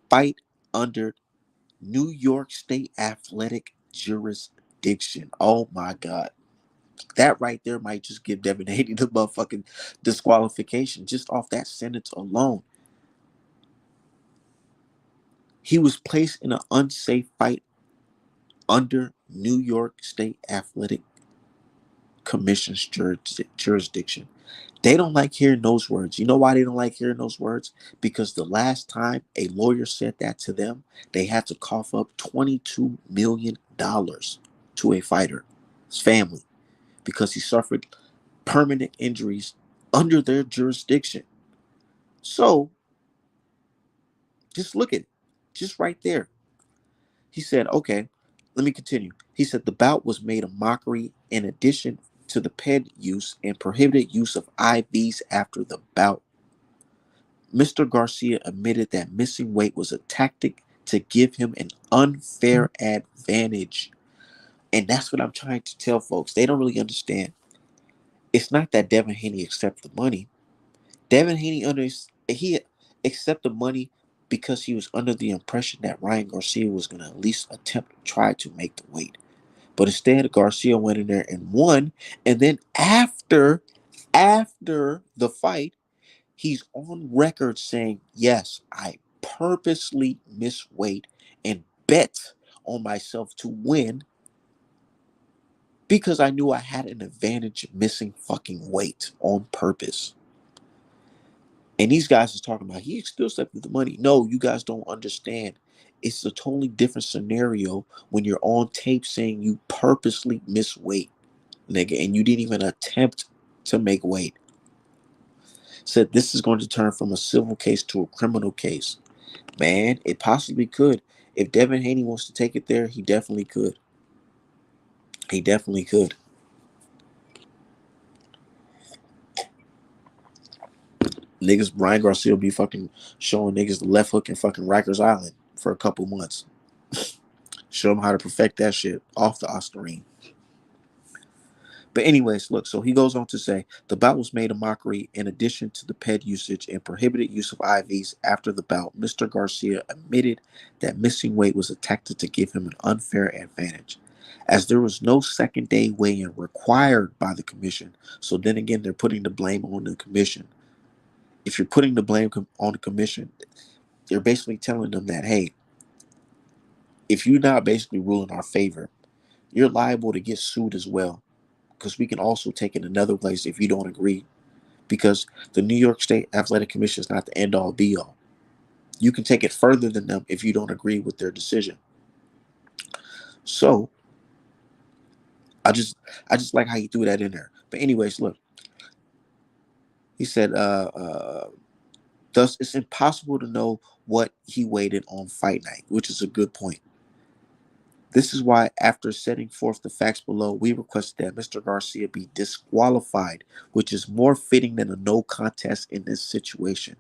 fight under New York State athletic jurisdiction. Oh my God. That right there might just give Devin Haney the motherfucking disqualification just off that sentence alone. He was placed in an unsafe fight under New York State Athletic Commission's jurisdiction. They don't like hearing those words. You know why they don't like hearing those words? Because the last time a lawyer said that to them, they had to cough up $22 million to a fighter's family because he suffered permanent injuries under their jurisdiction. So just look at it, just right there. He said, okay, let me continue. He said the bout was made a mockery in addition to the pen use and prohibited use of IVs after the bout. Mr. Garcia admitted that missing weight was a tactic to give him an unfair advantage. And that's what I'm trying to tell folks. They don't really understand. It's not that Devin Haney accepted the money. Devin Haney he accepted the money because he was under the impression that Ryan Garcia was going to at least attempt to try to make the weight. But instead, Garcia went in there and won. And then after the fight, he's on record saying, yes, I purposely missed weight and bet on myself to win because I knew I had an advantage missing fucking weight on purpose. And these guys is talking about he still accepted the money. No, you guys don't understand. It's a totally different scenario when you're on tape saying you purposely miss weight, nigga, and you didn't even attempt to make weight. Said this is going to turn from a civil case to a criminal case. Man, it possibly could. If Devin Haney wants to take it there, he definitely could. He definitely could. Niggas, Ryan Garcia will be fucking showing niggas the left hook in fucking Rikers Island for a couple months. Show them how to perfect that shit off the Ostarine. But anyways, look, so he goes on to say, the bout was made a mockery in addition to the PED usage and prohibited use of IVs after the bout. Mr. Garcia admitted that missing weight was a tactic to give him an unfair advantage, as there was no second day weigh-in required by the commission. So then again, they're putting the blame on the commission. If you're putting the blame on the commission, you're basically telling them that, hey, if you're not basically ruling our favor, you're liable to get sued as well. Because we can also take it another place if you don't agree. Because the New York State Athletic Commission is not the end all be all. You can take it further than them if you don't agree with their decision. So I just like how you threw that in there. But anyways, look. He said, thus it's impossible to know what he weighted on fight night, which is a good point. This is why, after setting forth the facts below, we requested that Mr. Garcia be disqualified, which is more fitting than a no contest in this situation.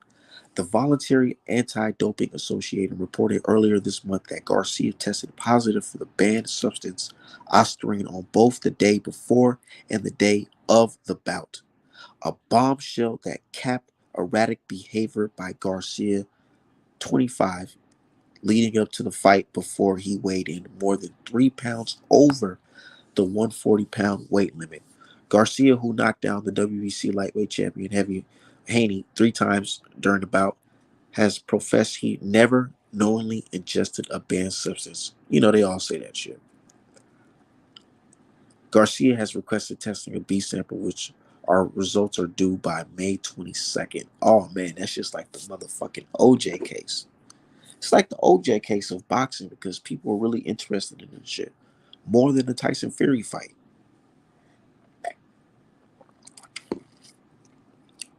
The Voluntary Anti-Doping Association reported earlier this month that Garcia tested positive for the banned substance Ostarine on both the day before and the day of the bout. A bombshell that capped erratic behavior by Garcia, 25, leading up to the fight before he weighed in more than 3 pounds over the 140-pound weight limit. Garcia, who knocked down the WBC lightweight champion Haney 3 times during the bout, has professed he never knowingly ingested a banned substance. You know, they all say that shit. Garcia has requested testing a B sample, which our results are due by May 22nd. Oh man, that's just like the motherfucking OJ case. It's like the OJ case of boxing because people are really interested in this shit more than the Tyson Fury fight.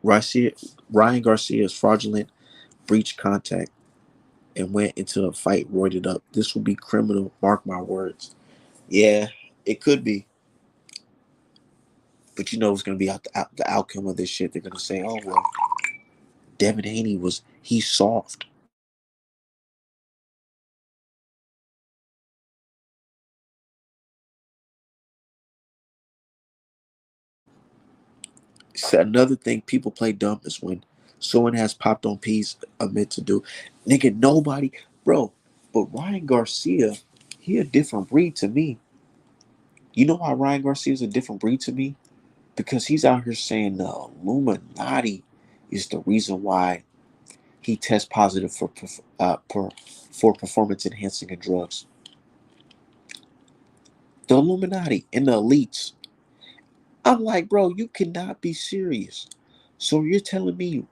Ryan Garcia's fraudulent breach contact and went into a fight roided up. This will be criminal, mark my words. Yeah, it could be. But you know what's going to be the outcome of this shit. They're going to say, oh, well, Devin Haney he's soft. So another thing people play dumb is when someone has popped on peas admit to do. Nigga, nobody, bro. But Ryan Garcia, he a different breed to me. You know why Ryan Garcia is a different breed to me? Because he's out here saying the Illuminati is the reason why he tests positive for performance enhancing drugs. The Illuminati and the elites. I'm like, bro, you cannot be serious. So you're telling me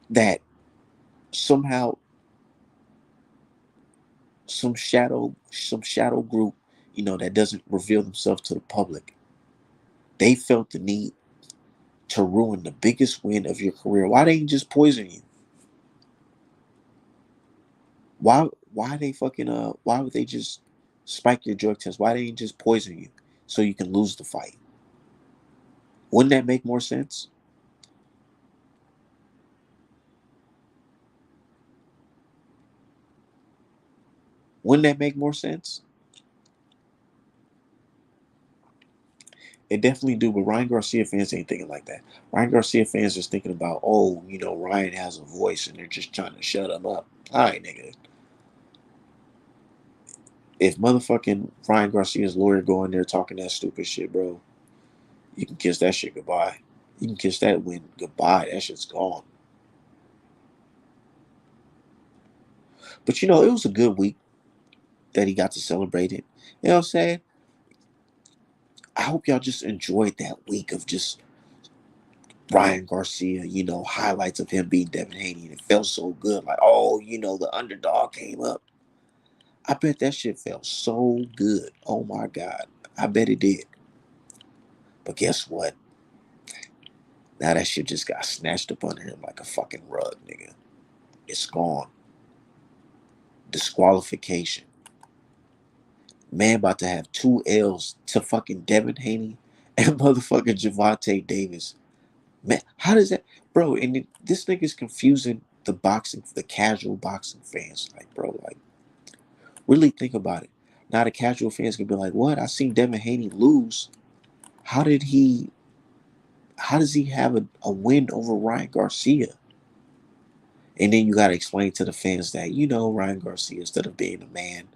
that somehow some shadow group, that doesn't reveal themselves to the public, they felt the need to ruin the biggest win of your career. Why they just poison you? Why they fucking why would they just spike your drug test? Why they ain't just poison you so you can lose the fight? Wouldn't that make more sense? Wouldn't that make more sense? It definitely do, but Ryan Garcia fans ain't thinking like that. Ryan Garcia fans is thinking about, oh, Ryan has a voice and they're just trying to shut him up. All right, nigga. If motherfucking Ryan Garcia's lawyer go in there talking that stupid shit, bro, you can kiss that shit goodbye. You can kiss that win goodbye. That shit's gone. But it was a good week that he got to celebrate it. You know what I'm saying? I hope y'all just enjoyed that week of just Ryan Garcia, highlights of him beating Devin Haney. And it felt so good. Like, oh, the underdog came up. I bet that shit felt so good. Oh my God. I bet it did. But guess what? Now that shit just got snatched up under him like a fucking rug, nigga. It's gone. Disqualification. Man about to have 2 L's to fucking Devin Haney and motherfucking Javante Davis. Man, how does that, bro? And this nigga's confusing the casual boxing fans. Like, bro, like, really think about it. Now the casual fans can be like, what? I seen Devin Haney lose. How did he? How does he have a win over Ryan Garcia? And then you got to explain to the fans that, Ryan Garcia, instead of being a man,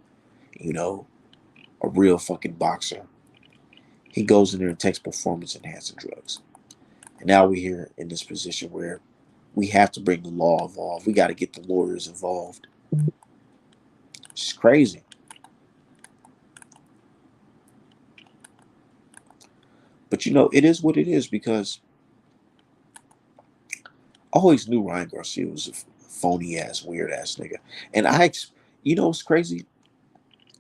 you know, a real fucking boxer, he goes in there and takes performance enhancing drugs. And now we're here in this position where we have to bring the law involved. We got to get the lawyers involved. It's crazy. But it is what it is because I always knew Ryan Garcia was a phony ass, weird ass nigga. And what's crazy?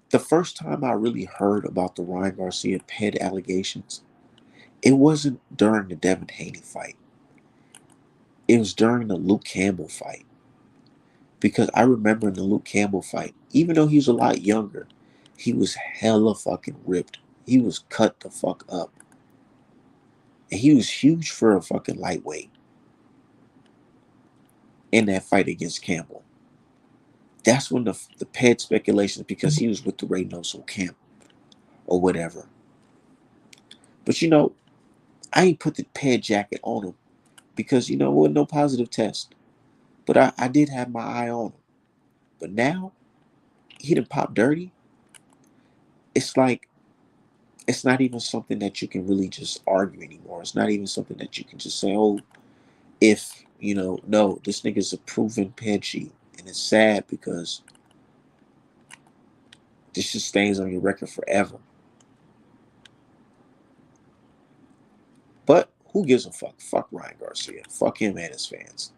The first time I really heard about the Ryan Garcia ped allegations, it wasn't during the Devin Haney fight. It was during the Luke Campbell fight. Because I remember in the Luke Campbell fight, even though he was a lot younger, he was hella fucking ripped. He was cut the fuck up. And he was huge for a fucking lightweight in that fight against Campbell. That's when the ped speculations, because he was with the Reynoso camp or whatever. But I ain't put the ped jacket on him because it wasn't no positive test. But I did have my eye on him. But now he done pop dirty. It's like it's not even something that you can really just argue anymore. It's not even something that you can just say, oh, if no, this nigga's a proven ped cheat. And it's sad because this just stays on your record forever. But who gives a fuck? Fuck Ryan Garcia. Fuck him and his fans.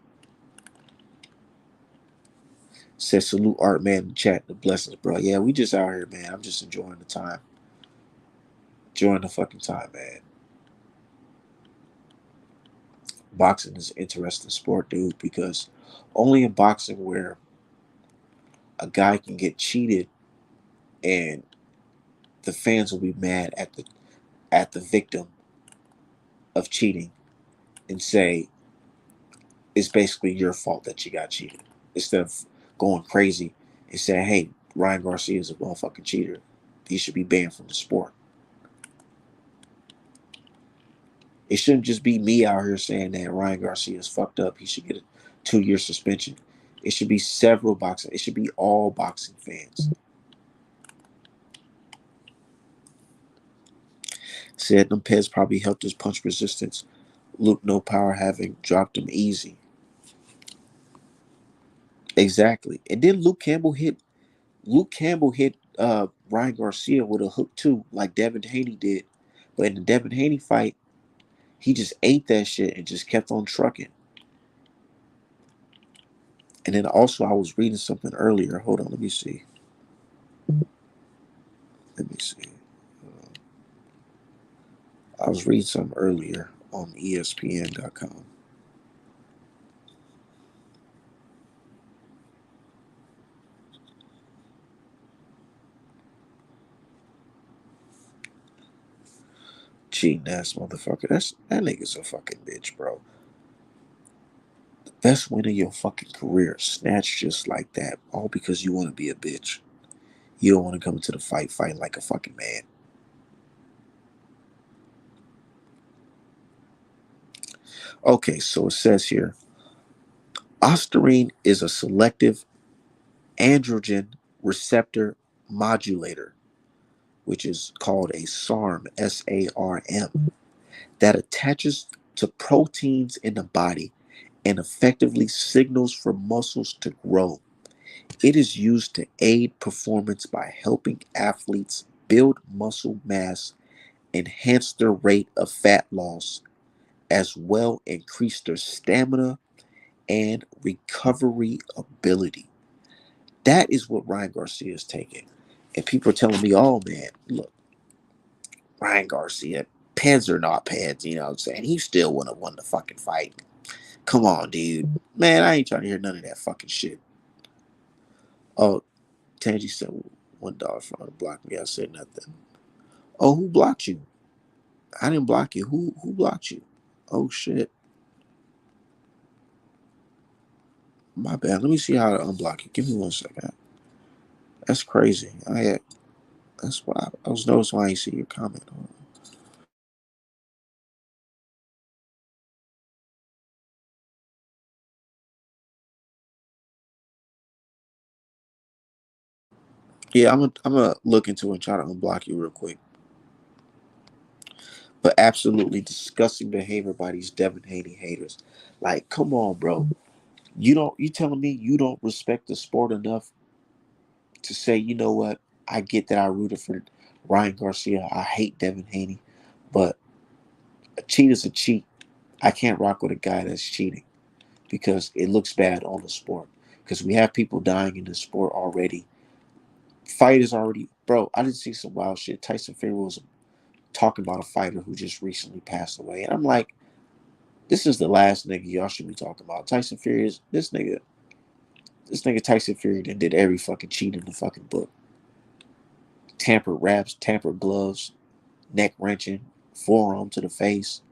Says salute Art Man in the chat. The blessings, bro. Yeah, we just out here, man. I'm just enjoying the time. Enjoying the fucking time, man. Boxing is an interesting sport, dude, because only in boxing where a guy can get cheated and the fans will be mad at the victim of cheating and say it's basically your fault that you got cheated. Instead of going crazy and saying, hey, Ryan Garcia is a motherfucking cheater. He should be banned from the sport. It shouldn't just be me out here saying that Ryan Garcia is fucked up. He should get a 2-year suspension. It should be several boxing. It should be all boxing fans. Said them pets probably helped his punch resistance. Luke no power having dropped him easy. Exactly. And then Luke Campbell hit Ryan Garcia with a hook too, like Devin Haney did. But in the Devin Haney fight, he just ate that shit and just kept on trucking. And then also I was reading something earlier. Hold on, let me see. Let me see. I was reading something earlier on ESPN.com. Cheating ass motherfucker. That nigga's a fucking bitch, bro. Best win of your fucking career, snatched just like that, all because you want to be a bitch. You don't want to come into the fighting like a fucking man. Okay, so it says here, ostarine is a selective androgen receptor modulator, which is called a SARM, SARM, that attaches to proteins in the body and effectively signals for muscles to grow. It is used to aid performance by helping athletes build muscle mass, enhance their rate of fat loss, as well increase their stamina and recovery ability. That is what Ryan Garcia is taking. And people are telling me, oh man, look, Ryan Garcia, pens or not pens, you know what I'm saying? He still would have won the fucking fight. Come on, dude. Man, I ain't trying to hear none of that fucking shit. Oh, Tangy said $1 for to block me. I said nothing. Oh, who blocked you? I didn't block you. Who blocked you? Oh shit. My bad. Let me see how to unblock you. Give me 1 second. That's crazy. That's why I was noticing why I ain't see your comment. Yeah, I'm gonna look into it and try to unblock you real quick. But absolutely disgusting behavior by these Devin Haney haters. Like, come on, bro. You telling me you don't respect the sport enough to say, you know what? I get that I rooted for Ryan Garcia. I hate Devin Haney, but a cheat is a cheat. I can't rock with a guy that's cheating because it looks bad on the sport. Because we have people dying in the sport already. Fight is already, bro. I didn't see some wild shit. Tyson Fury was talking about a fighter who just recently passed away, and I'm like, this is the last nigga y'all should be talking about. Tyson Fury is this nigga. This nigga Tyson Fury then did every fucking cheat in the fucking book. Tampered wraps, tampered gloves, neck wrenching, forearm to the face,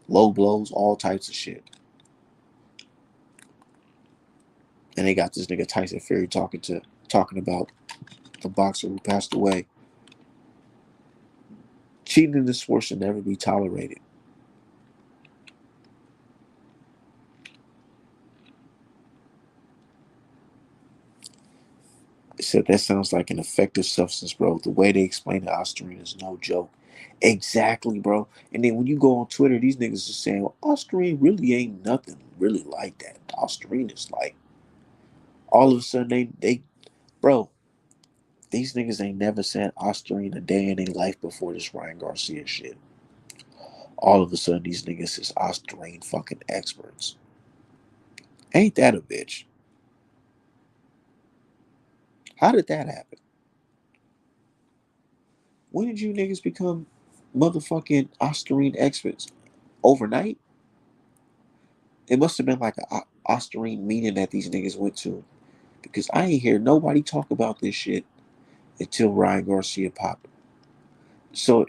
low blows, all types of shit. And they got this nigga Tyson Fury talking about the boxer who passed away. Cheating in this sport should never be tolerated. It said that sounds like an effective substance, bro. The way they explain the Ostarine is no joke. Exactly, bro. And then when you go on Twitter, these niggas are saying, well, Ostarine really ain't nothing really like that. Ostarine is like, all of a sudden bro, these niggas ain't never said Ostarine a day in their life before this Ryan Garcia shit. All of a sudden, these niggas is Ostarine fucking experts. Ain't that a bitch? How did that happen? When did you niggas become motherfucking Ostarine experts? Overnight? It must have been like a Ostarine meeting that these niggas went to. Because I ain't hear nobody talk about this shit until Ryan Garcia popped. So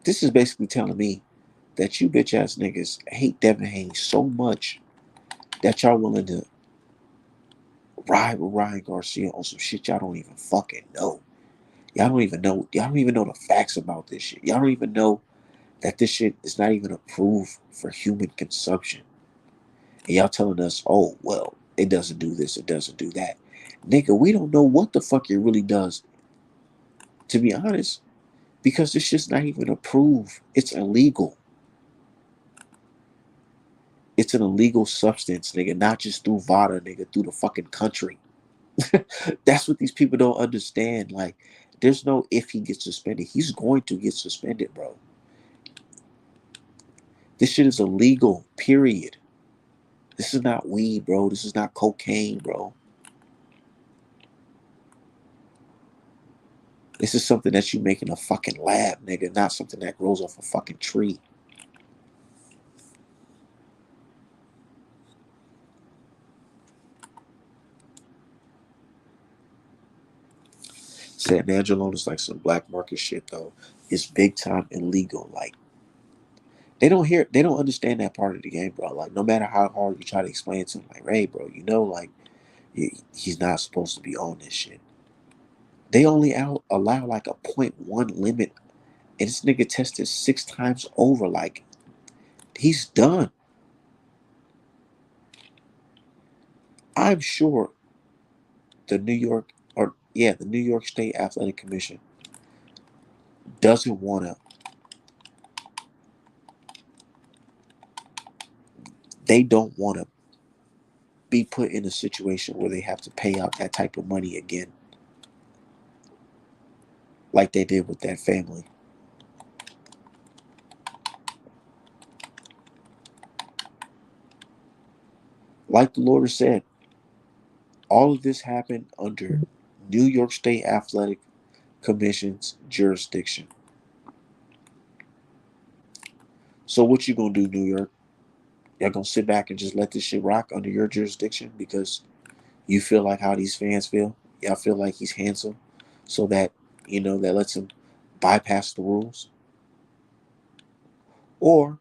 this is basically telling me that you bitch ass niggas hate Devin Haney so much that y'all willing to ride with Ryan Garcia on some shit y'all don't even fucking know. Y'all don't even know. Y'all don't even know the facts about this shit. Y'all don't even know that this shit is not even approved for human consumption. And y'all telling us, oh well, it doesn't do this, it doesn't do that. Nigga, we don't know what the fuck it really does. To be honest, because this shit's not even approved. It's illegal. It's an illegal substance, nigga, not just through VADA, nigga, through the fucking country. That's what these people don't understand. Like, there's no if he gets suspended. He's going to get suspended, bro. This shit is illegal, period. This is not weed, bro. This is not cocaine, bro. This is something that you make in a fucking lab, nigga, not something that grows off a fucking tree. San Angelo is like some black market shit though. It's big time illegal. Like they don't understand that part of the game, bro. Like no matter how hard you try to explain it to them, like, hey, bro, you know, like he's not supposed to be on this shit. They only allow like a .1 limit, and this nigga tested 6 times over. Like he's done. I'm sure the New York or yeah, the New York State Athletic Commission doesn't want to. They don't want to be put in a situation where they have to pay out that type of money again, like they did with that family. Like the lawyer said, all of this happened under New York State Athletic Commission's jurisdiction. So what you gonna do, New York? Y'all gonna sit back and just let this shit rock under your jurisdiction because you feel like how these fans feel? Y'all feel like he's handsome, so that that lets him bypass the rules, or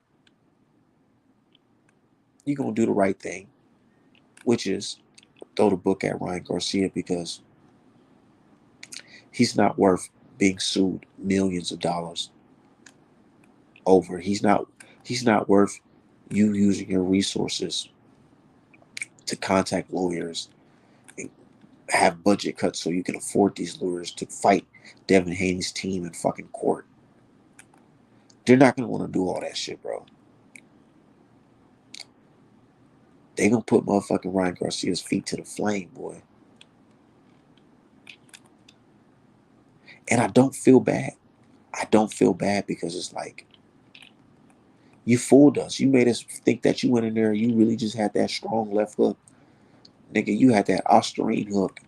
you gonna do the right thing, which is throw the book at Ryan Garcia because he's not worth being sued millions of dollars over. He's not worth you using your resources to contact lawyers and have budget cuts so you can afford these lawyers to fight Devin Haney's team in fucking court. They're not gonna want to do all that shit, bro. They gonna put motherfucking Ryan Garcia's feet to the flame, boy. And I don't feel bad. I don't feel bad because it's like you fooled us. You made us think that you went in there and you really just had that strong left hook. Nigga, you had that Ostarine hook,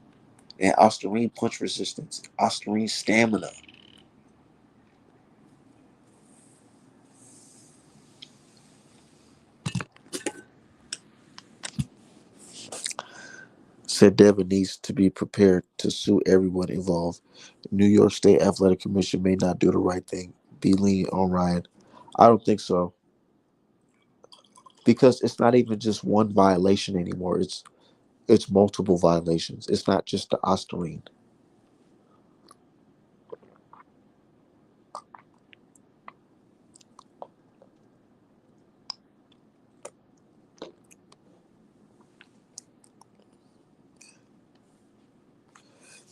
that Ostarine punch resistance, Ostarine stamina. Said Devin needs to be prepared to sue everyone involved. New York State Athletic Commission may not do the right thing. Be lenient on Ryan. I don't think so. Because it's not even just one violation anymore. It's multiple violations. It's not just the Ostarine.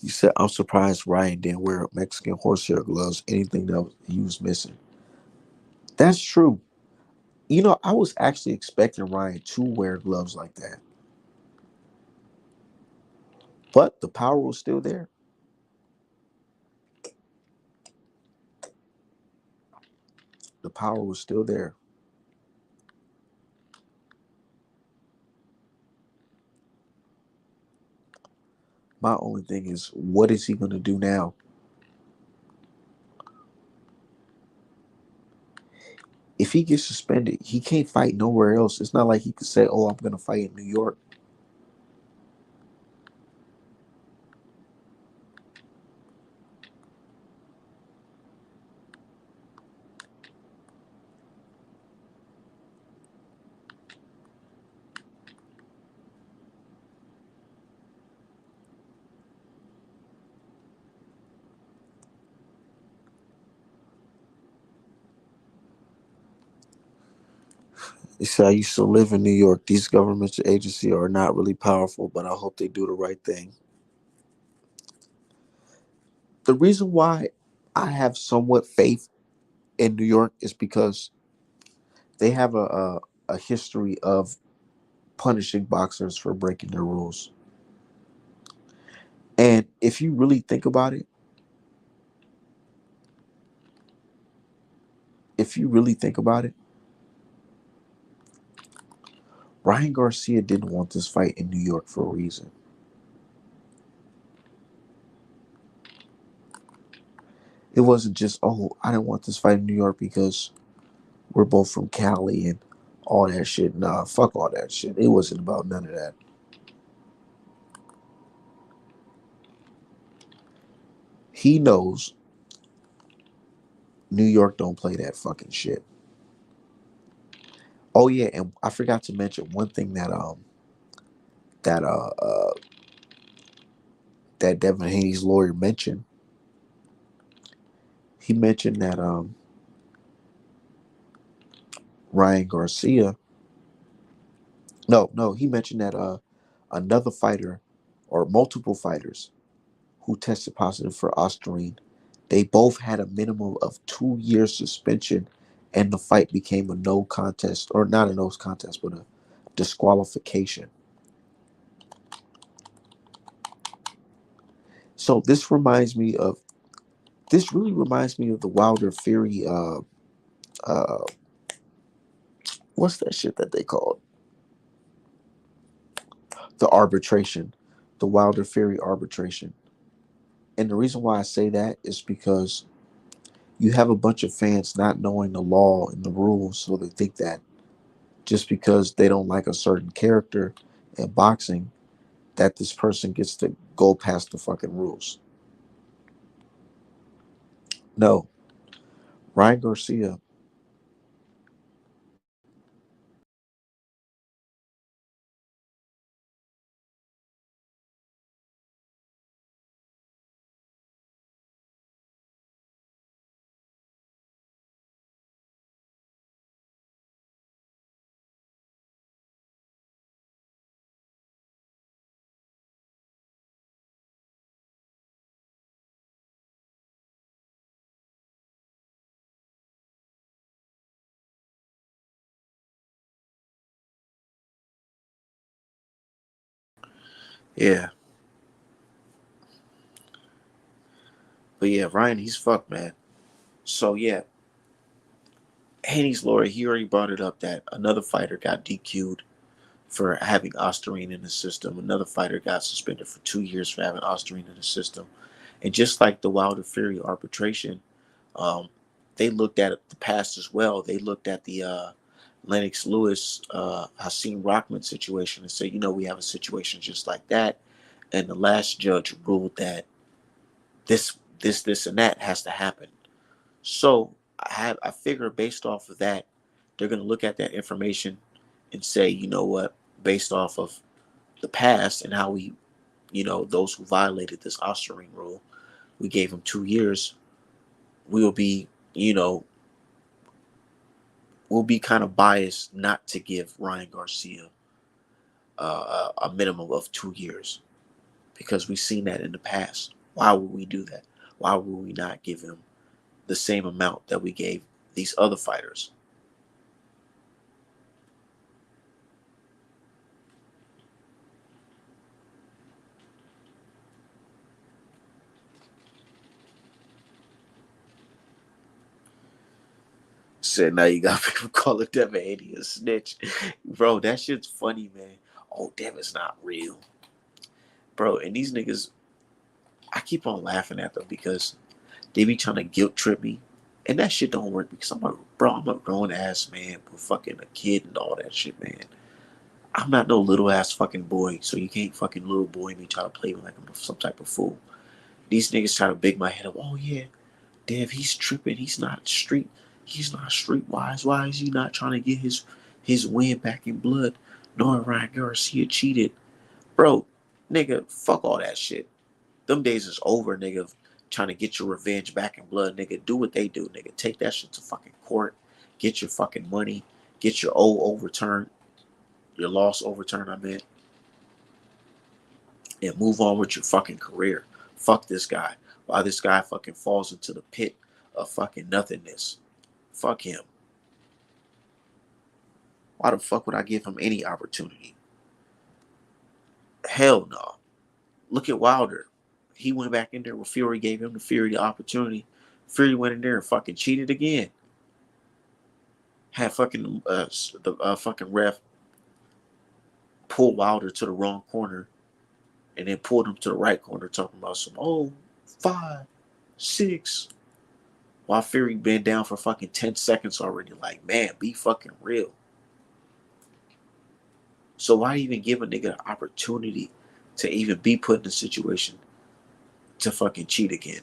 You said I'm surprised Ryan didn't wear Mexican horsehair gloves. Anything that he was missing. That's true. I was actually expecting Ryan to wear gloves like that, but the power was still there. The power was still there. My only thing is, what is he going to do now? If he gets suspended, he can't fight nowhere else. It's not like he could say, "Oh, I'm going to fight in New York." He said, "I used to live in New York. These governments and agencies are not really powerful, but I hope they do the right thing." The reason why I have somewhat faith in New York is because they have a history of punishing boxers for breaking their rules. And if you really think about it, if you really think about it, Ryan Garcia didn't want this fight in New York for a reason. It wasn't just, oh, I didn't want this fight in New York because we're both from Cali and all that shit. Nah, fuck all that shit. It wasn't about none of that. He knows New York don't play that fucking shit. Oh yeah, and I forgot to mention one thing that that Devin Haney's lawyer mentioned. He mentioned that Ryan Garcia. No, he mentioned that another fighter or multiple fighters who tested positive for Ostarine, they both had a minimum of 2 years suspension, and the fight became a no contest, or not a no contest, but a disqualification. So this really reminds me of the Wilder Fury. Uh, what's that shit that they called the arbitration, the Wilder Fury arbitration. And the reason why I say that is because you have a bunch of fans not knowing the law and the rules, so they think that just because they don't like a certain character in boxing, that this person gets to go past the fucking rules. No, Ryan Garcia. Yeah, but yeah, Ryan, he's fucked, man. So yeah, Haney's lawyer, he already brought it up that another fighter got DQ'd for having Ostarine in the system. Another fighter got suspended for 2 years for having Ostarine in the system. And just like the Wilder Fury arbitration, um, they looked at the past as well. They looked at the Lennox Lewis, Hasim Rockman situation and said, we have a situation just like that. And the last judge ruled that this, and that has to happen. So I figure based off of that, they're going to look at that information and say, you know what, based off of the past and how we, those who violated this Ostarine rule, we gave them 2 years. We will be, you know, we'll be kind of biased not to give Ryan Garcia a minimum of 2 years because we've seen that in the past. Why would we do that? Why would we not give him the same amount that we gave these other fighters? Said now you got people calling Devin Haney a snitch. Bro, that shit's funny, man. Oh, Devin's not real. Bro, and these niggas, I keep on laughing at them because they be trying to guilt trip me. And that shit don't work because I'm a grown ass man with fucking a kid and all that shit, man. I'm not no little ass fucking boy, so you can't fucking little boy me try to play me like I'm some type of fool. These niggas try to big my head up. Oh yeah, Dev, he's tripping. He's not street. He's not streetwise. Why is he not trying to get his win back in blood? Knowing Ryan Garcia cheated, bro. Nigga, fuck all that shit. Them days is over, nigga. Trying to get your revenge back in blood, nigga. Do what they do, nigga. Take that shit to fucking court. Get your fucking money. Get your O overturned. Your loss overturned, I meant. And move on with your fucking career. Fuck this guy. while this guy fucking falls into the pit of fucking nothingness. Fuck him. Why the fuck would I give him any opportunity? Hell no. Look at Wilder. He went back in there where Fury gave him the opportunity. Fury went in there and fucking cheated again. Had fucking the fucking ref pull Wilder to the wrong corner and then pulled him to the right corner, talking about some 5, 6. While Fury been down for fucking 10 seconds already. Like, man, be fucking real. So why even give a nigga an opportunity to even be put in a situation to fucking cheat again?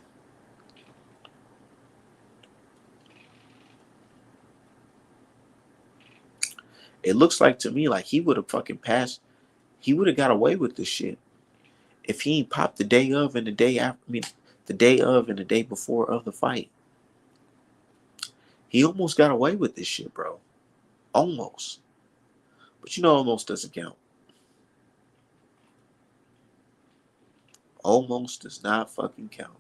It looks like to me like he would have fucking passed. He would have got away with this shit if he ain't popped the day of and the day after. I mean, the day of and the day before of the fight. He almost got away with this shit, bro. Almost. But you know, almost doesn't count. Almost does not fucking count.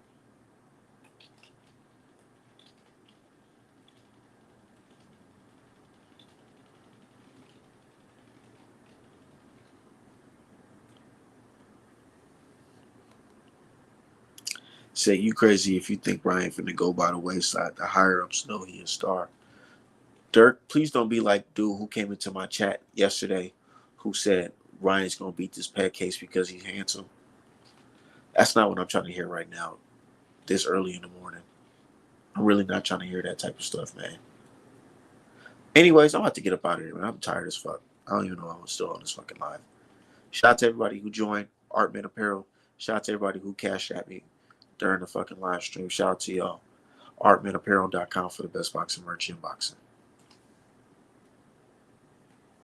Say you crazy if you think Ryan finna go by the wayside. The higher ups know he a star. Dirk, please don't be like dude who came into my chat yesterday who said Ryan's gonna beat this pet case because he's handsome. That's not what I'm trying to hear right now, this early in the morning. I'm really not trying to hear that type of stuff, man. Anyways, I'm about to get up out of here, man. I'm tired as fuck. I don't even know I'm still on this fucking live. Shout out to everybody who joined Artman Apparel. Shout out to everybody who cashed at me during the fucking live stream. Shout out to y'all. ArtmanApparel.com for the best boxing merch in boxing.